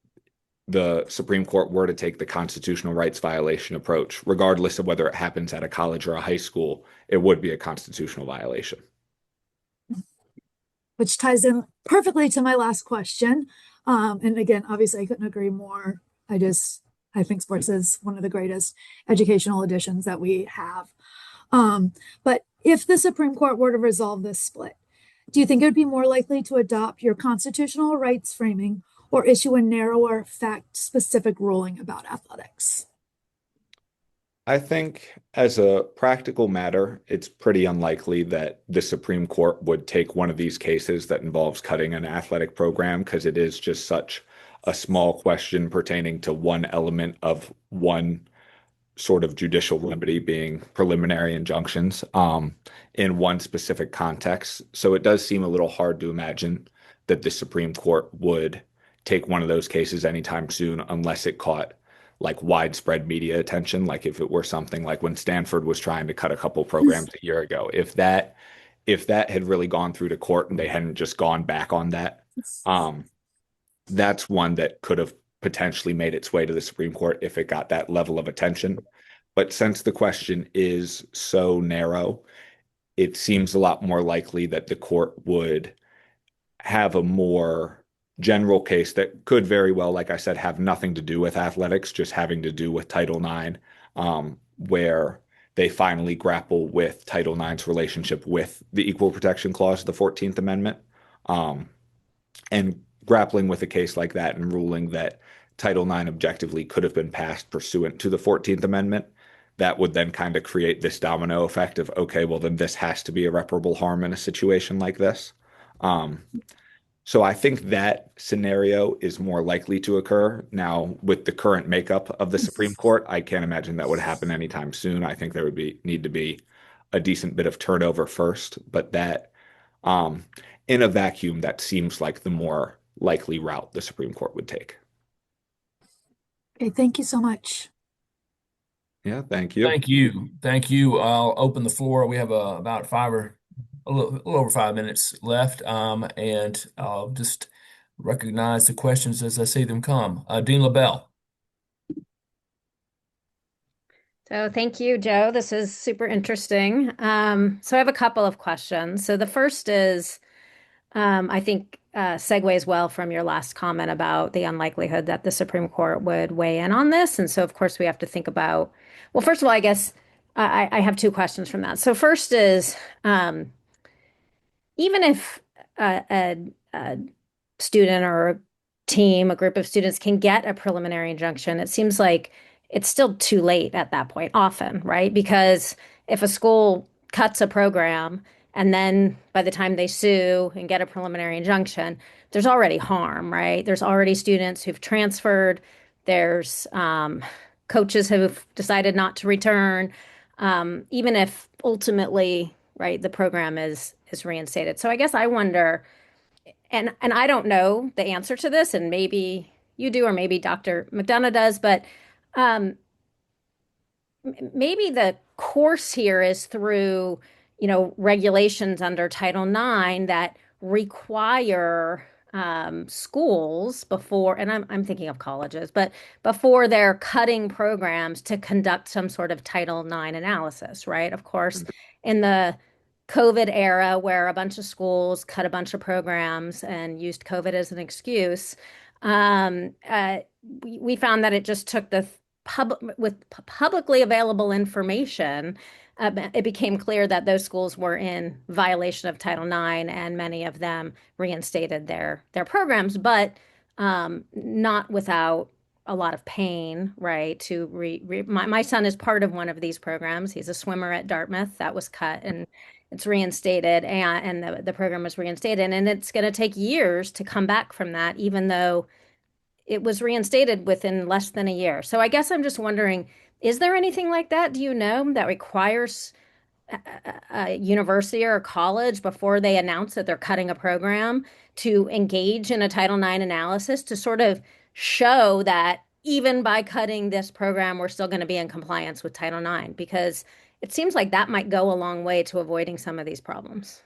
the Supreme Court were to take the constitutional rights violation approach, regardless of whether it happens at a college or a high school, it would be a constitutional violation. Which ties in perfectly to my last question. And again, obviously, I couldn't agree more. I think sports is one of the greatest educational additions that we have. But if the Supreme Court were to resolve this split, do you think it would be more likely to adopt your constitutional rights framing or issue a narrower fact specific ruling about athletics? I think, as a practical matter, it's pretty unlikely that the Supreme Court would take one of these cases that involves cutting an athletic program because it is just such a small question pertaining to one element of one sort of judicial remedy being preliminary injunctions in one specific context. So it does seem a little hard to imagine that the Supreme Court would take one of those cases anytime soon unless it caught like widespread media attention, like if it were something like when Stanford was trying to cut a couple programs a year ago. If that had really gone through to court and they hadn't just gone back on that, um, that's one that could have potentially made its way to the Supreme Court if it got that level of attention. But since the question is so narrow, it seems a lot more likely that the court would have a more general case that could very well, like I said, have nothing to do with athletics, just having to do with Title IX, where they finally grapple with Title IX's relationship with the Equal Protection Clause of the 14th Amendment. Um, and grappling with a case like that and ruling that Title IX objectively could have been passed pursuant to the 14th Amendment, that would then kind of create this domino effect of, okay, well, then this has to be irreparable harm in a situation like this. Um, so I think that scenario is more likely to occur. Now, with the current makeup of the Supreme Court, I can't imagine that would happen anytime soon. I think there would need to be a decent bit of turnover first, but that um, in a vacuum, that seems like the more likely route the Supreme Court would take. Okay, thank you so much. Yeah, thank you. Thank you. Thank you. I'll open the floor. We have about a little over 5 minutes left, and I'll just recognize the questions as I see them come. Dean LaBelle. So thank you, Joe. This is super interesting. So I have a couple of questions. So the first is, I think segues well from your last comment about the unlikelihood that the Supreme Court would weigh in on this. And so, of course, we have to think about, well, first of all, I guess I have two questions from that. So first is, even if a student or a team, a group of students can get a preliminary injunction, it seems like it's still too late at that point, often, right? Because if a school cuts a program and then by the time they sue and get a preliminary injunction, there's already harm, right? There's already students who've transferred, there's coaches who've decided not to return, even if ultimately, right, the program is reinstated. So I guess I wonder, and I don't know the answer to this, and maybe you do, or maybe Dr. McDonogh does, but um, maybe the course here is through, regulations under Title IX that require schools before, and I'm thinking of colleges, but before they're cutting programs to conduct some sort of Title IX analysis, right? Of course, in the COVID era, where a bunch of schools cut a bunch of programs and used COVID as an excuse, um, uh, we found that it just took the publicly available information, it became clear that those schools were in violation of Title IX, and many of them reinstated their programs, but not without a lot of pain, right? My son is part of one of these programs. He's a swimmer at Dartmouth. That was cut and it's reinstated, and the program was reinstated, and it's going to take years to come back from that, even though it was reinstated within less than a year. So I guess I'm just wondering, is there anything like that, do you know, that requires a university or a college before they announce that they're cutting a program to engage in a Title IX analysis to sort of show that even by cutting this program, we're still going to be in compliance with Title IX? Because it seems like that might go a long way to avoiding some of these problems.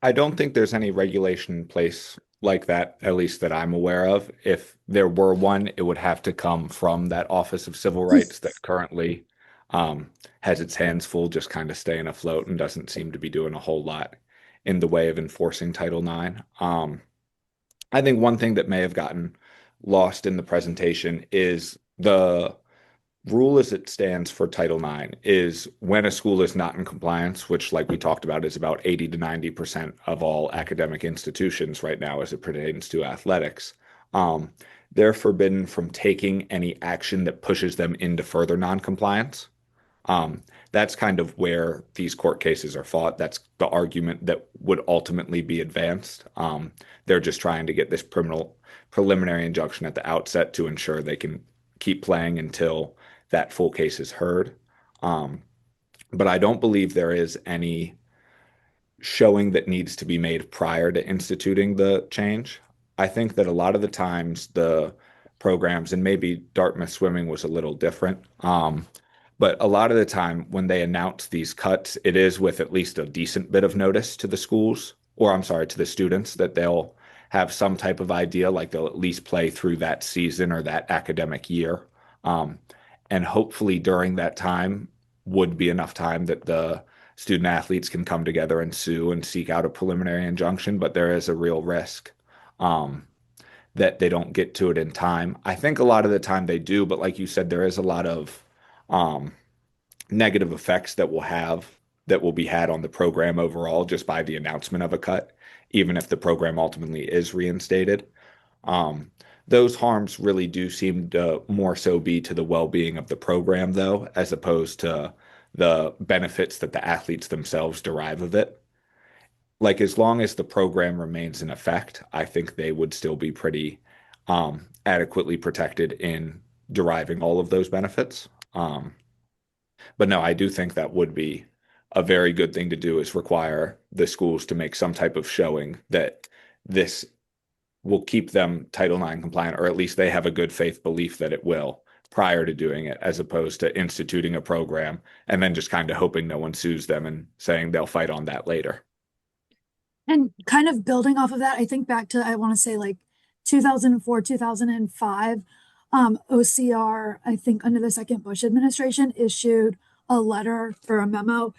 I don't think there's any regulation in place like that, at least that I'm aware of. If there were one, it would have to come from that Office of Civil Rights that currently has its hands full just kind of staying afloat and doesn't seem to be doing a whole lot in the way of enforcing Title IX. I think one thing that may have gotten lost in the presentation is the rule as it stands for Title IX is when a school is not in compliance, which, like we talked about, is about 80 to 90% of all academic institutions right now as it pertains to athletics. Um, they're forbidden from taking any action that pushes them into further noncompliance. That's kind of where these court cases are fought. That's the argument that would ultimately be advanced. They're just trying to get this preliminary injunction at the outset to ensure they can keep playing until that full case is heard. Um, but I don't believe there is any showing that needs to be made prior to instituting the change. I think that a lot of the times the programs, and maybe Dartmouth swimming was a little different, but a lot of the time when they announce these cuts, it is with at least a decent bit of notice to the schools, or I'm sorry, to the students, that they'll have some type of idea, like they'll at least play through that season or that academic year. Um, and hopefully during that time would be enough time that the student athletes can come together and sue and seek out a preliminary injunction, but there is a real risk that they don't get to it in time. I think a lot of the time they do, but like you said, there is a lot of um, negative effects that will be had on the program overall just by the announcement of a cut, even if the program ultimately is reinstated. Um, those harms really do seem to more so be to the well-being of the program, though, as opposed to the benefits that the athletes themselves derive of it. Like, as long as the program remains in effect, I think they would still be pretty adequately protected in deriving all of those benefits. But no, I do think that would be a very good thing to do is require the schools to make some type of showing that this will keep them Title IX compliant, or at least they have a good faith belief that it will prior to doing it, as opposed to instituting a program and then just kind of hoping no one sues them and saying they'll fight on that later. And kind of building off of that, I think back to, I want to say like 2004, 2005, OCR, I think under the second Bush administration, issued a letter or a memo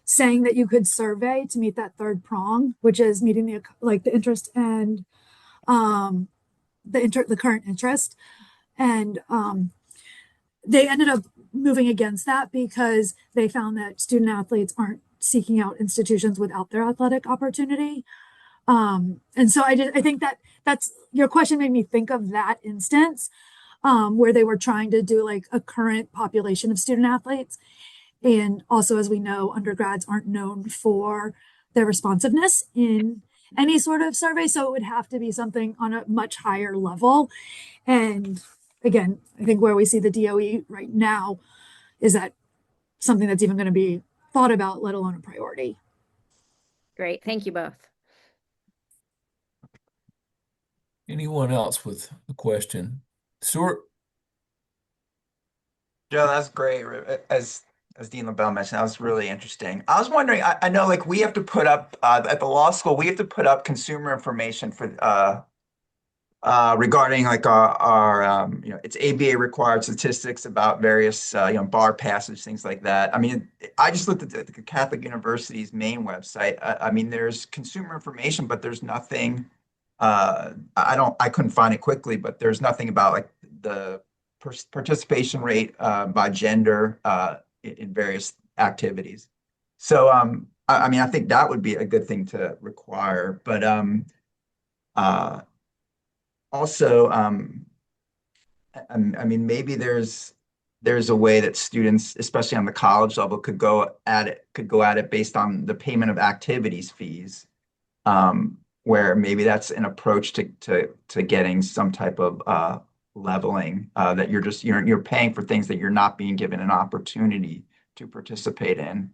saying that you could survey to meet that third prong, which is meeting the interest and the current interest. And they ended up moving against that because they found that student athletes aren't seeking out institutions without their athletic opportunity. And so I think that's your question made me think of that instance where they were trying to do like a current population of student athletes. And also, as we know, undergrads aren't known for their responsiveness in any sort of survey. So it would have to be something on a much higher level. And again, I think where we see the DOE right now is that something that's even going to be thought about, let alone a priority. Great. Thank you both. Anyone else with a question? Stuart? Joe, that's great. As Dean LaBelle mentioned, that was really interesting. I was wondering, I know like we have to put up at the law school, we have to put up consumer information for regarding like our it's ABA required statistics about various bar passage, things like that. I mean, I just looked at the Catholic University's main website. I mean, there's consumer information, but there's nothing. I couldn't find it quickly, but there's nothing about like the participation rate by gender in various activities. So I mean, I think that would be a good thing to require, but uh, also, I mean, maybe there's a way that students, especially on the college level, could go at it based on the payment of activities fees, where maybe that's an approach to getting some type of leveling that you're paying for things that you're not being given an opportunity to participate in.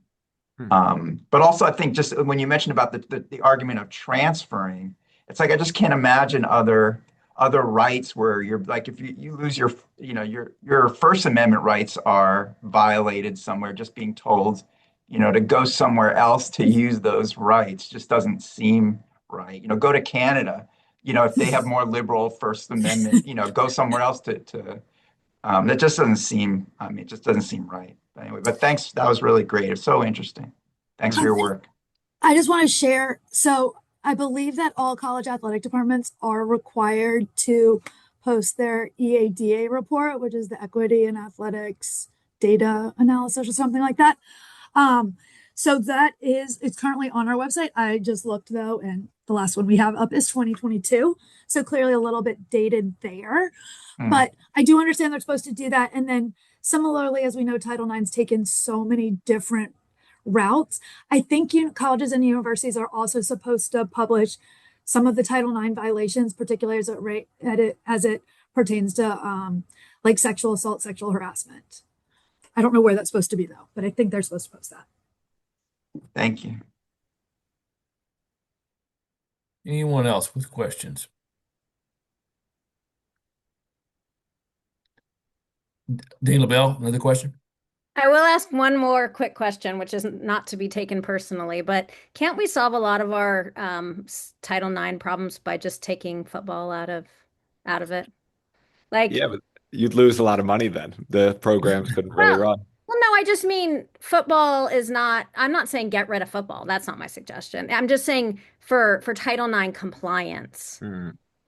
But also, I think just when you mentioned about the argument of transferring, it's like I just can't imagine other rights where you're like if you lose your First Amendment rights are violated somewhere, just being told to go somewhere else to use those rights just doesn't seem right. Go to Canada, if they have more liberal First Amendment, go somewhere else to that just doesn't seem, I mean, it just doesn't seem right. But anyway, but thanks, that was really great. It's so interesting. Thanks for your work. I just want to share. So I believe that all college athletic departments are required to post their EADA report, which is the Equity in Athletics Data Analysis or something like that. So it's currently on our website. I just looked though, and the last one we have up is 2022. So clearly a little bit dated there. But I do understand they're supposed to do that. And then similarly, as we know, Title IX's taken so many different routes. I think colleges and universities are also supposed to publish some of the Title IX violations, particularly as it pertains to like sexual assault, sexual harassment. I don't know where that's supposed to be though, but I think they're supposed to post that. Thank you. Anyone else with questions? Dean LaBelle, another question? I will ask one more quick question, which is not to be taken personally, but can't we solve a lot of our Title IX problems by just taking football out of it? Like, Yeah, but you'd lose a lot of money then. The programs couldn't really well, run. well, no, I just mean football is not, I'm not saying get rid of football. That's not my suggestion. I'm just saying for Title IX compliance.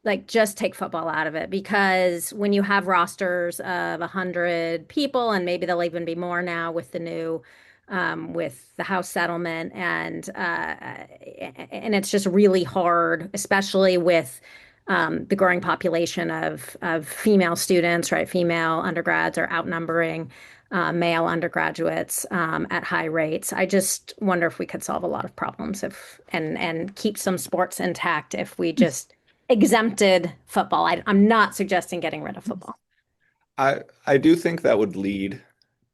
like just take football out of it, because when you have rosters of 100 people, and maybe there'll even be more now with the new with the House settlement, and it's just really hard, especially with the growing population of female students, right? Female undergrads are outnumbering male undergraduates at high rates. I just wonder if we could solve a lot of problems if and keep some sports intact if we just exempted football. I'm not suggesting getting rid of football. I do think that would lead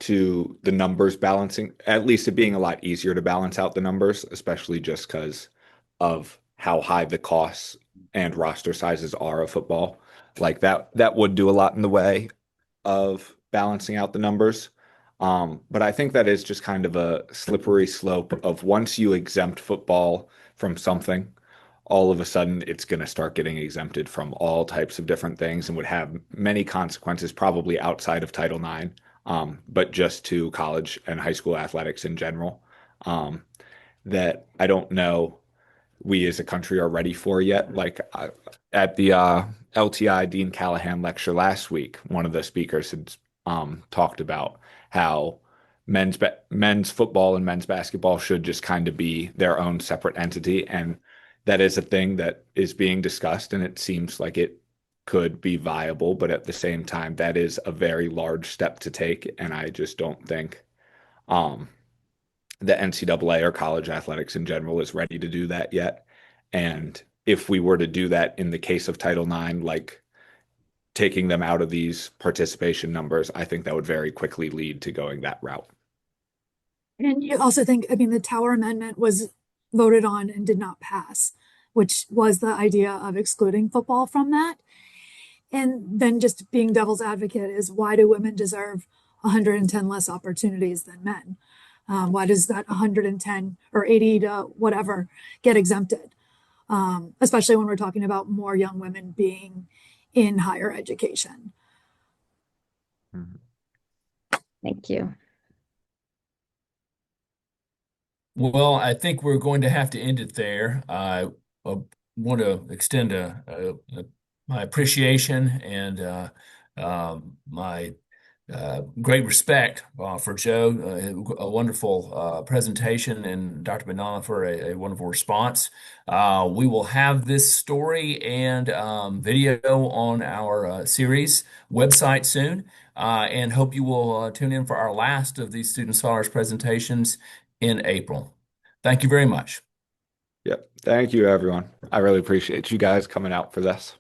to the numbers balancing, at least it being a lot easier to balance out the numbers, especially just because of how high the costs and roster sizes are of football. Like that would do a lot in the way of balancing out the numbers. But I think that is just kind of a slippery slope of once you exempt football from something, all of a sudden it's going to start getting exempted from all types of different things and would have many consequences, probably outside of Title IX, but just to college and high school athletics in general, that I don't know we as a country are ready for yet. Like at the LTI Dean Callahan lecture last week, one of the speakers had talked about how men's football and men's basketball should just kind of be their own separate entity, and that is a thing that is being discussed, and it seems like it could be viable, but at the same time, that is a very large step to take, and I just don't think um, the NCAA or college athletics in general is ready to do that yet. And if we were to do that in the case of Title IX, like taking them out of these participation numbers, I think that would very quickly lead to going that route. And you also think, I mean, the Tower Amendment was voted on and did not pass, which was the idea of excluding football from that. And then just being devil's advocate is, why do women deserve 110 less opportunities than men? Why does that 110 or 80 to whatever get exempted? Especially when we're talking about more young women being in higher education. Thank you. Well, I think we're going to have to end it there. I want to extend my appreciation and my great respect for Joe, a wonderful presentation, and Dr. McDonogh for a wonderful response. We will have this story and video on our series website soon, and hope you will tune in for our last of these Student Scholars presentations in April. Thank you very much. Yep. Thank you, everyone. I really appreciate you guys coming out for this.